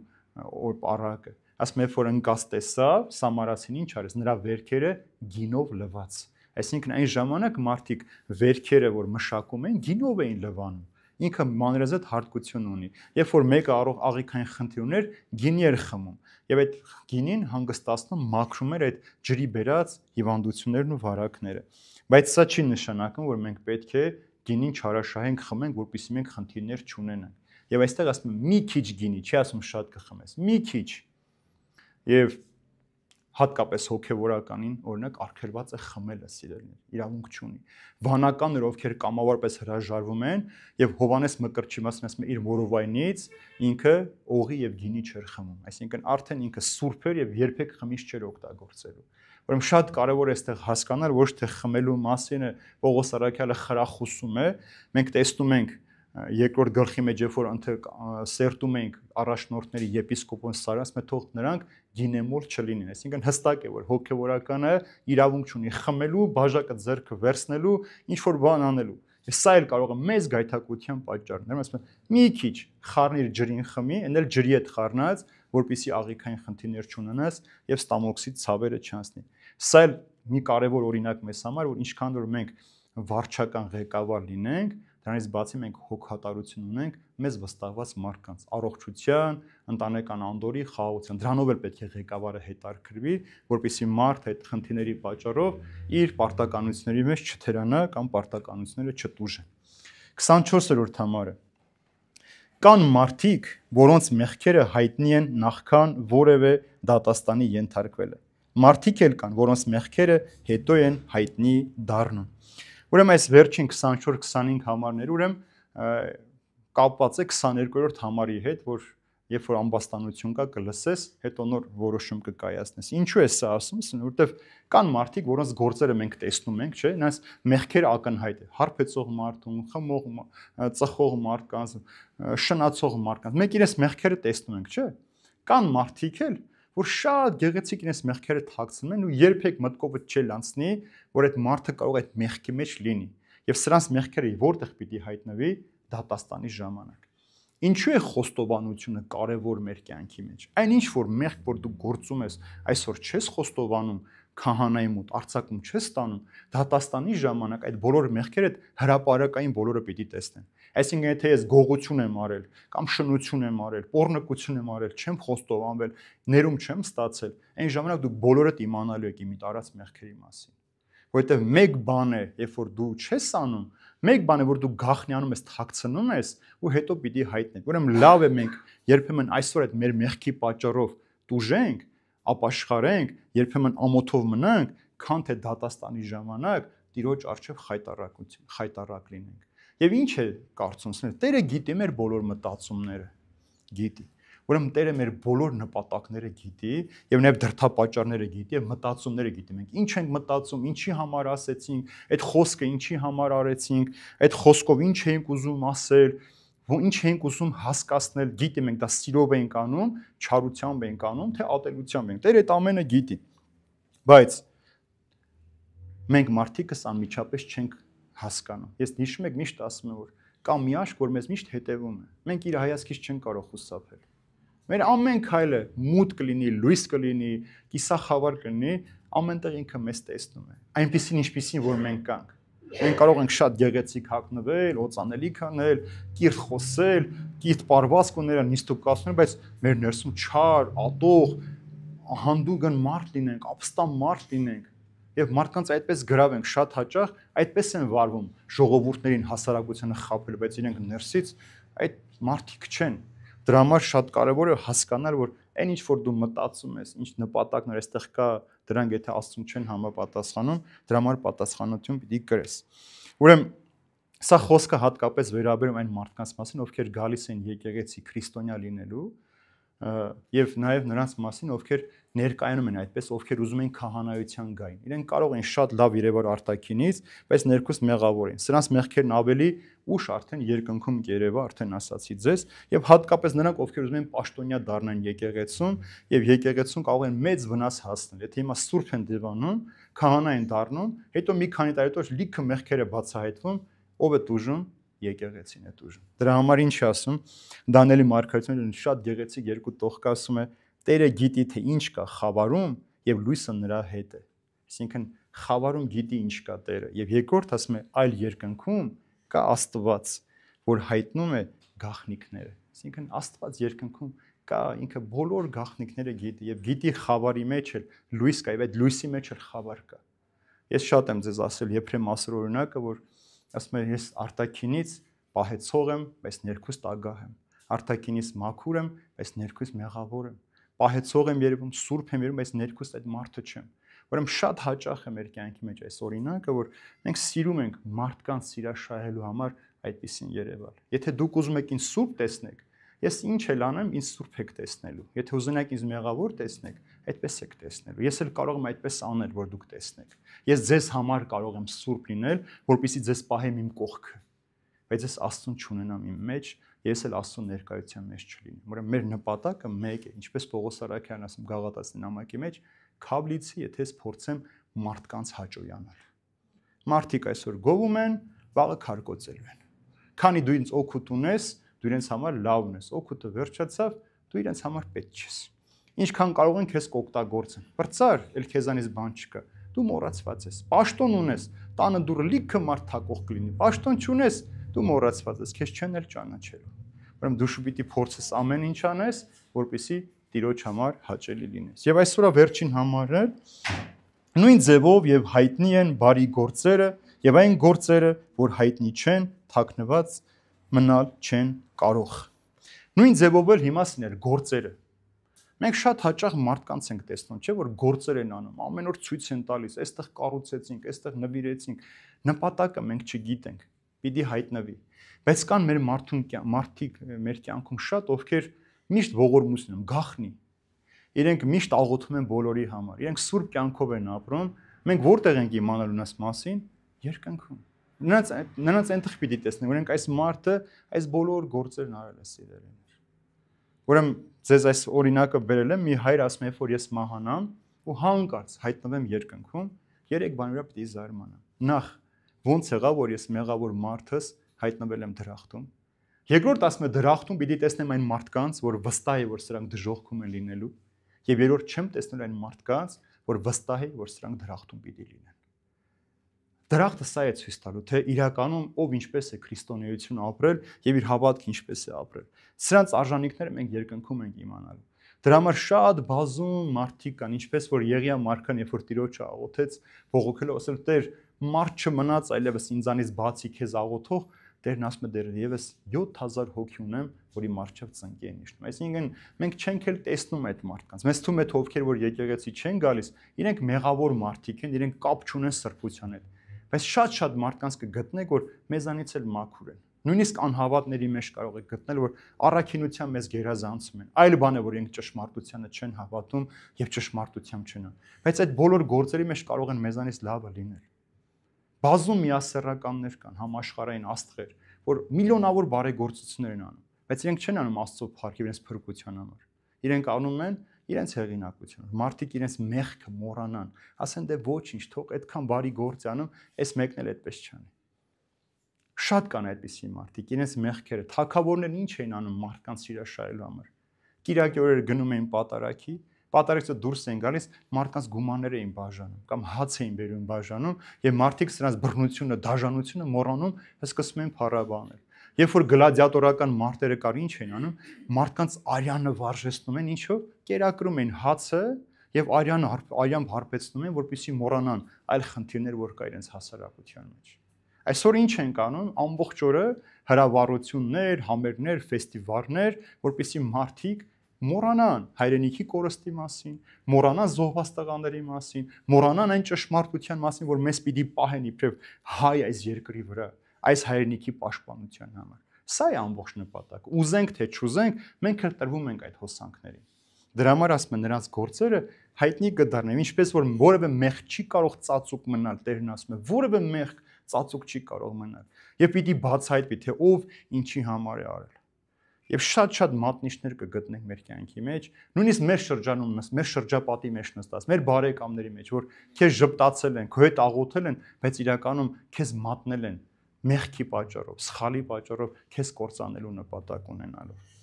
Speaker 1: օր պարակը։ Ասում է, որ ընկած տեսավ, սամարացին ինչ արեց, նրա վերքերը գինով լված։ Այսինքն այն ժամանակ մարդիկ վերքերը, որ մշակում են, գինով էին լվանում։ Ինքը մանրազատ հարտկություն ունի։ Երբ որ մեկը աղիքային խնդիր ուներ, գինի էր խմում։ Եվ այդ գինին հանգստացնում մաքրում էր այդ ջրի բերած հիվանդություններն ու վարակները։ Բայց սա չի նշանակում, որ մենք պետք է գինին չարաշահենք, խմենք, որպեսզի մենք խնդիրներ չունենանք։ Եվ այստեղ ասում եմ մի քիչ գինի, չի ասում շատ կխմես, մի քիչ։ Եվ հատկապես հոգևորականին, օրինակ արգելված է խմելը, սիրելիներ, իրավունք չունի։ Վանականներ, ովքեր կամավորապես հրաժարվում են, եւ Հովանես Մկրտչի ասում է իր որովայնից ինքը օղի եւ գինի չէր խմում, այսինքն արդեն ինքը սուրբ էր եւ երբեք խմիչ չէր օգտագործելու։ Ուրեմն շատ կարևոր է այստեղ հասկանալ, ոչ թե խմելու մասին է Պողոս Առաքյալը խրախուսում է, մենք տեսնում ենք երկրորդ գլխի մեջ, երբ որ սերտում ենք առաջնորդների եպիսկոպոս Սարասը, թող նրանք գինեմոլ չլինեն, այսինքն հստակ է, որ հոգևորականը իրավունք ունի խմելու, բաժակը ձեռքը վերցնելու, ինչ որ բան անելու։ Սա էլ կարող է մեծ գայթակղության պատճառ լինել, ասում են, մի քիչ խառնիր ջրին խմի, այն էլ ջրի հետ խառնած, որպեսզի աղիքային խնդիրներ չունենաս եւ ստամոքսիդ ցավերը չանցնի։ Սա էլ մի կարևոր օրինակ մեզ համար, որ ինչքան որ մենք վարչական ղեկավար լինենք, դրանից բացի մենք հոգատարություն ունենք մեզ վստահված մարդկանց, առողջության, ընտանեկան անդորի, խաղաղության։ Դրանով էլ պետք է ղեկավարը հետաքրքրվի, որպեսզի մարդը այդ խնդիրների պատճառով իր պարտականությունների մեջ չթերանա կամ պարտականությունները չտուժեն։ 24-րդ համարը։ Կան մարդիկ, որոնց մեղքերը հայտնի են նախքան որևէ դատաստանի ենթարկվելը։ Մարդիկ էլ կան, որոնց մեղքերը հետո են հայտնի դառնում։ Ուրեմն այս վերջին 24-25 համարները ուրեմն կապված է 22-րդ համարի հետ, որ երբ որ ամբաստանություն կա կլսես, հետո նոր որոշում կկայացնես։ Ինչու է սա ասում, որովհետև կան մարդիկ, որոնց գործերը մենք տեսնում ենք, չէ՞, նրանց մեղքերը ակնհայտ է, հարբեցող մարդուն, խմող, ծխող մարդկանց, շնացող մարդկանց։ Մենք իրենց մեղքերը տեսնում ենք, չէ՞։ Կան մարդիկ էլ, որ շատ գեղեցիկ իրենց մեղքերը թաքցնում են ու երբեք մտքովը չել անցնի, որ այդ մարդը կարող է այդ մեղքի մեջ լինի։ Եվ սրանց մեղքերը որտեղ պիտի հայտնվի դատաստանի ժամանակ։ Ինչու է խոստովանությունը կարևոր մեր կյանքի մեջ։ Այն ինչ որ մեղք, որ դու գործում ես, այսօր չես խոստովանում քահանայի մոտ, արձակում չես ստանում, դատաստանի ժամանակ այդ բոլոր մեղքերը հրապարակային բոլորը պիտի տեսնեն։ Այսինքն եթե ես գողություն եմ արել, կամ շնություն եմ արել, պոռնկություն եմ արել, չեմ խոստովանվել, ներում չեմ ստացել, այն ժամանակ դու բոլորդ իմանալու եք իմ տարած մեղքերի մասին։ Որովհետև մեկ բան է, երբ որ դու չես անում, մեկ բան է, որ դու գաղտնիանում ես, թաքցնում ես ու հետո պիտի հայտնես։ Ուրեմն լավ է մենք երբեմն այսօր այդ մեր մեղքի պատճառով տուժենք, ապաշխարենք, երբեմն ամոթով մնանք, քան թե դատաստանի ժամանակ Տիրոջ առջև խայտառակ լինենք։ Եվ ինչ է կարծում, Տերը գիտի մեր բոլոր մտածումները, գիտի։ Ուրեմն Տերը մեր բոլոր նպատակները գիտի եւ նաեւ դրդապատճառները գիտի եւ մտածումները գիտի։ Մենք ինչ ենք մտածում, ինչի համար ասեցինք, այդ խոսքը ինչի համար արեցինք, այդ խոսքով ինչ ենք ուզում ասել, ինչ ենք ուզում հասկացնել, գիտի մենք դա սիրով ենք անում, չարությամբ ենք անում, թե ատելությամբ ենք։ Տերը այդ ամենը գիտի։ Բայց մենք մարդիկս անմիջապես չենք հասկանում։ Ես հիշում եք միշտ ասում եմ, որ կա մի աշկ, որ մեզ միշտ հետևում է։ Մենք իր հայացքից չենք կարող խուսափել։ Մեր ամեն քայլը մութ կլինի, լույս կլինի, կիսախավար կլինի, ամենտեղ ինքը մեզ տեսնում է։ Այնպիսին ինչպիսին որ մենք կանք։ Մենք կարող ենք շատ գեղեցիկ հագնվել, օծանելիք անել, կիրթ խոսել, կիրթ պարվածք ունել, նիստուկացնել, բայց մեր ներսում չար, ատող, հանդուգն մարդ լինենք, ապստամ մարդ լինենք։ Եվ մարդկանց այդպես գրավ ենք շատ հաճախ, այդպես են վարվում ժողովուրդներին հասարակությանը խաբել, բայց իրենք ներսից այդ մարդիկ չեն։ Դրա համար շատ կարևոր է հասկանալ, որ այն ինչ որ դու մտածում ես, ինչ նպատակներ այստեղ կա, դրանք եթե Աստծուն չեն համապատասխանում, դրա համար պատասխանատվություն պիտի կրես։ Ուրեմն սա խոսքը հատկապես վերաբերում այն մարդկանց մասին, ովքեր գալիս են եկեղեցի քրիստոնյա լինելու, եւ նաեւ նրանց մասին, ովքեր ներկայանում են այդպես, ովքեր ուզում են քահանայության գային։ Իրենք կարող են շատ լավ իրևար արտաքինից, բայց ներքուստ մեղավոր են։ Սրանց մեղքերն ավելի ուշ արդեն երկնքում կերևա, արդեն ասացի ձեզ, եւ հատկապես նրանք, ովքեր ուզում են պաշտոնյա դառնան եկեղեցում, եւ եկեղեցուն կարող են մեծ վնաս հասնել։ Եթե հիմա սուրբ են դիվանում, քահանա են դառնում, հետո մի քանի տարի հետո լիքը մեղքերը բացահայտվում, ով է տուժում եկեղեցին է տուժում։ Դրա համար ինչ ասում Դանիելի մարգարեությունը շատ գեղեցիկ երկու տող ասում է Տերը գիտի թե ինչ կա խավարում եւ լույսը նրա հետ է։ Այսինքն խավարում գիտի ինչ կա Տերը եւ երկրորդ ասում է այլ երկնքում կա Աստված, որ հայտնում է գաղտնիքները։ Այսինքն Աստված երկնքում կա, ինքը բոլոր գաղտնիքները գիտի եւ գիտի խավարի մեջ էլ լույս կա եւ այդ լույսի մեջ էլ խավար կա։ Ես շատ եմ ձեզ ասել Եփրեմ 10 օրինակը, որ ասում եմ ես արտաքինից պահեցող եմ, բայց ներքուստ ագահ եմ։ Արտաքինից մաքուր եմ, բայց ներքուստ մեղավոր եմ։ պահեցող եմ երևում, սուրբ եմ երևում, բայց ներքուստ այդ մարդը չեմ։ Ուրեմն շատ հաճախ է մեր կյանքի մեջ այս օրինակը, որ մենք սիրում ենք մարդկանց սիրաշահելու համար այդպեսին երևալ։ Եթե դուք ուզում եք ինձ սուրբ տեսնեք, ես ինչ էլ անեմ, ինձ սուրբ եք տեսնելու։ Եթե ուզում եք ինձ մեղավոր տեսնեք, այդպես եք տեսնելու։ Ես էլ կարող եմ այդպես անել, որ դուք տեսնեք։ Ես ձեզ համար կարող եմ սուրբ լինել, որպեսզի ձեզ պահեմ իմ կողքը։ Բայց ես Աստծուն չունենամ իմ մեջ, ես էլ Աստծո ներկայության մեջ չլինեմ։ Ուրեմն մեր նպատակը մեկ է, ինչպես Պողոս Արաքյանն ասում Գաղատացի նամակի մեջ, քավլիցի, եթե ես փորձեմ մարդկանց հաճոյանալ։ Մարդիկ այսօր գովում են, վաղը քարկոծելվեն։ Քանի դու ինձ օգուտ ունես, դու իրենց համար լավն ես, օգուտը վերջացավ, դու իրենց համար պետք չես։ Ինչքան կարող են քեզ կօգտագործեն։ Բրծար, ել քեզանից բան չկա։ Դու մոռացված ես։ Պաշտոն ունես, տանը դուրը լիքը մարդ թակող կլինի։ Պաշտոն չունես, դու մոռացված ես, քեզ չեն էլ ճանաչելու։ Ուրեմն դու պիտի փորձես ամեն ինչ անես, որպեսզի Տիրոջ համար հաճելի լինես։ Եվ այսօրվա վերջին համարը նույն ձևով եւ հայտնի են բարի գործերը եւ այն գործերը, որ հայտնի չեն, թաքնված մնալ չեն կարող։ Նույն ձևով էլ հիմա սներ գործերը։ Մենք շատ հաճախ մարդկանց ենք տեսնում, չէ՞ որ գործեր են անում, ամեն օր ցույց են տալիս, այստեղ կառուցեցինք, այստեղ նվիրեցինք, նպատակը մենք չգիտենք, պիտի հայտնվի։ Բայց կան մեր մարդիկ մեր կյանքում շատ, ովքեր միշտ ողորմություն են, գախնի։ Իրենք միշտ աղոթում են բոլորի համար, իրենք սուրբ կյանքով են ապրում, մենք որտեղ ենք իմանալու նրանց մասին, երկնքում։ Նրանց այնտեղ պիտի տեսնենք, որ այս մարդը այս բոլոր գործերն արել է սիրելիներ։ Ուրեմն ձեզ այս օրինակը բերել եմ, մի հայր ասում է, որ ես մահանամ ու հանկարծ հայտնվեմ երկնքում, 3 բան վրա պիտի զարմանամ։ Նախ, ոնց եղավ, որ ես մեղավոր մարդս հայտնվել եմ դրախտում։ Երկրորդ ասում է, դրախտում պիտի տեսնեմ այն մարդկանց, որ վստահ է, որ սրանք դժոխքում են լինելու, եւ երրորդ չեմ տեսնել այն մարդկանց, որ վստահ է, որ սրանք դրախտում պիտի լինեն։ Դրախտը սա է ցույց տալու, թե իրականում ով ինչպես է քրիստոնեություն ապրել եւ իր հավատքը ինչպես է ապրել։ Սրանց արժանինքները մենք երկնքում ենք իմանալու։ Դրա համար շատ բազում մարդիկ կան, ինչպես որ Եղիա Մարկան, երբ որ Տիրոջը աղոթեց, բողոքելով ասել. «Տեր, մարդ չմնաց այլևս ինձանից բացի քեզ աղոթող», Տերն ասում է դեռևս 7000 հոգի ունեմ, որի մարչև ծնկի են իշտում։ Այսինքն մենք չենք էլ տեսնում այդ մարդկանց։ Մեզ թվում է թե ովքեր որ եկեղեցի չեն գալիս, իրենք մեղավոր մարդիկ են, իրենք կապ չունեն սրբության հետ։ Բայց շատ մարդկանց կգտնեք, որ մեզանից էլ մաքուր են։ Նույնիսկ անհավատների մեջ կարող եք գտնել, որ առաքինության մեզ գերազանցում են։ Այլ բան է, որ իրենք ճշմարտությանը չեն հավատում եւ ճշմարտությամբ չեն։ Բայց այդ բոլոր գործերի մեջ կարող են մեզանից լավը լինել։ Բազում միասեռականներ կան, համաշխարհային աստղեր, որ միլիոնավոր բարեգործություններ են անում, բայց իրենք չեն անում Աստծո փառքի իրենց փրկության համար։ Իրենք անում են իրենց հեղինակությունը։ Մարդիկ իրենց մեղքը մոռանան, ասեն դե ոչինչ, թող այդքան բարի գործ անում, այս մեկն էլ այդպես չանի։ Շատ կան այդպիսի մարդիկ, իրենց մեղքերը, թագավորներն ինչ էին անում մարդկանց սիրաշահելու համար։ Կիրակի օրերը գնում էին պատարագի, պատարագից դուրս էին գալիս, մարդկանց գումաններ էին բաժանում կամ հաց էին բերում բաժանում եւ մարդիկ սրանց բռնությունը, դաժանությունը մոռանում, սկսում էին փառաբանել։ Երբ որ գլադիատորական մարտերը կար, ինչ էին անում, մարդկանց արյանը վարժեցնում են, ինչով կերակրում են հացը եւ արյամբ հարբեցնում են, որպեսզի մոռանան այլ խնդիրներ, որ կա իրենց հասարակության մեջ։ Այսօր ինչ են անում, ամբողջ օրը հրավառություններ, համերգներ, ֆեստիվալներ, որպեսզի մարդիկ մոռանան հայրենիքի կորստի մասին, մոռանան զոհված տղաների մասին, մոռանան այն ճշմարտության մասին, որ մեզ պիտի պահեն իբրև հայ այս երկրի վրա, այս հայրենիքի պաշտպանության համար։ Սա է ամբողջ նպատակը։ Ուզենք թե չուզենք, մենք էլ տրվում ենք այդ հոսանքներին։ Դրա համար ասում են նրանց գործերը հայտնի կդառնան, ինչպես որ որևէ մեղք չի կարող ծածուկ մնալ, Տերն ասում է, որևէ մեղք ծածուկ չի կարող մնալ։ Եվ պիտի բացահայտվի, թե ով ինչի համար է արել։ Եվ շատ մատնիչներ կգտնենք մեր կյանքի մեջ, նույնիսկ մեր շրջանում, մեր շրջապատի մեջ նստած, մեր բարեկամների մեջ, որ քեզ ժպտացել են, քո հետ աղոթել են, բայց իրականում քեզ մատնել են մեղքի պատճառով, սխալի պատճառով, քեզ կործանելու նպատակ ունենալով։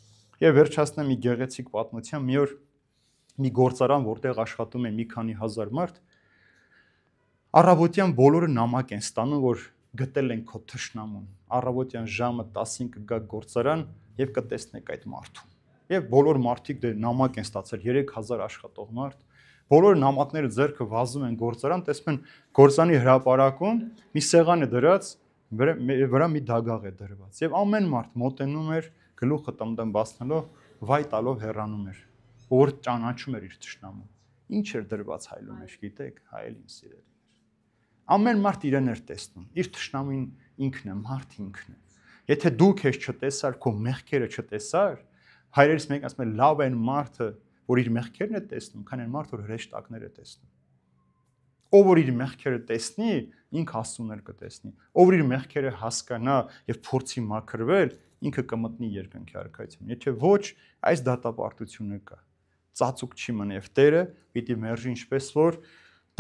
Speaker 1: Եվ վերջացնեմ մի գեղեցիկ պատմությամբ, մի օր մի գործարան, որտեղ աշխատում են մի քանի հազար մարդ, առավոտյան բոլորը նամակ են ստանում, որ գտել են քո թշնամուն։ Առավոտյան ժամը 10-ին կգա գործարան եւ կտեսնեք այդ մարդուն։ Եվ բոլոր մարդիկ դե նամակ են ստացել 3000 աշխատող մարդ, բոլոր նամակները ձեռքը վազում են գործարան, տեսնում են գործանի հրապարակում մի սեղան է դրած, վրա մի դագաղ է դրված։ Եվ ամեն մարդ մոտենում էր, գլուխը տմտում բացնելով, վայ տալով հեռանում էր։ որ ճանաչում էր իր թշնամուն։ Ինչ էր դրված հայլու մեջ, գիտեք, հայելին սիրելիներ։ Ամեն մարդ իրեն էր տեսնում, իր թշնամին ինքն է, մարդ ինքն է։ Եթե դու քեզ չտեսար, քո մեղքերը չտեսար, հայրերս մեկ ասում են լավ են մարդը, որ իր մեղքերն է տեսնում, քան այն մարդը, որ հրեշտակներ է տեսնում։ Ով որ իր մեղքերը տեսնի, ինքը Աստծուն էլ կտեսնի։ Ով որ իր մեղքերը հասկանա եւ փորձի մաքրվել, ինքը կմտնի երկնքի արքայություն։ Եթե ոչ, այս դատապարտությունը կա։ Ծածուկ չի մնա եւ Տերը պիտի մերժի ինչպես որ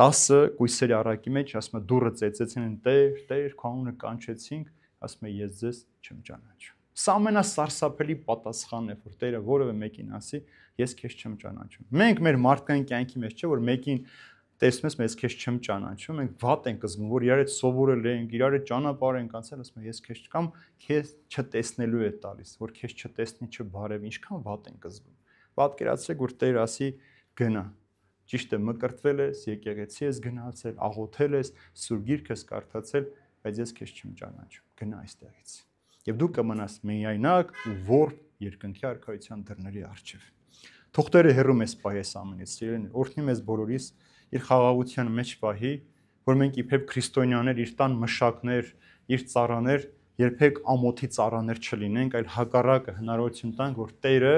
Speaker 1: 10 կույսերի առակի մեջ ասում է դուռը ծեծեցին են Տեր, քո անունը կանչեցինք, ասում է ես ձեզ չեմ ճանաչում։ Սա ամենասարսափելի պատասխանն է, որ Տերը որևէ մեկին ասի, ես քեզ չեմ ճանաչում։ Մենք մեր մարդկային կյանքի մեջ չէ, որ մեկին տեսնում ես, ես քեզ չեմ ճանաչում, մենք վատ ենք զգում, որ իրար հետ սովորել ենք, իրար հետ ճանապարհ ենք անցել, ասում ես քեզ կամ քեզ չտեսնելու է տալիս, որ քեզ չտեսնի, չբարևի, ինչքան վատ ենք զգում։ Պատկերացրեք, որ Տեր ասի գնա։ Ճիշտ է, մկրտվել ես, եկեղեցի ես գնացել, աղոթել ես, Սուրբ Գիրք ես կարդացել, բայց ես քեզ չեմ ճանաչում։ Գնա այստեղից։ Եվ դու կմնաս միայնակ ու որբ երկնքի արքայության դռների առջև։ Թող Տերը հեռու մեզ պահի այս ամենից, սիրելիներ, օրհնի մեզ բոլորիս իր խաղաղության մեջ պահի, որ մենք իբրև քրիստոնյաներ, իր տան մշակներ, իր ծառաներ, երբեք ամոթի ծառաներ չլինենք, այլ հակառակը հնարավորություն տանք, որ Տերը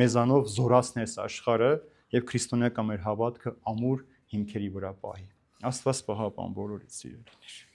Speaker 1: մեզանով զորացնի այս աշխարհը եւ քրիստոնեական մեր հավատքը ամուր հիմքերի վրա պահի։ Աստված պահապան բոլորից, սիրելիներ։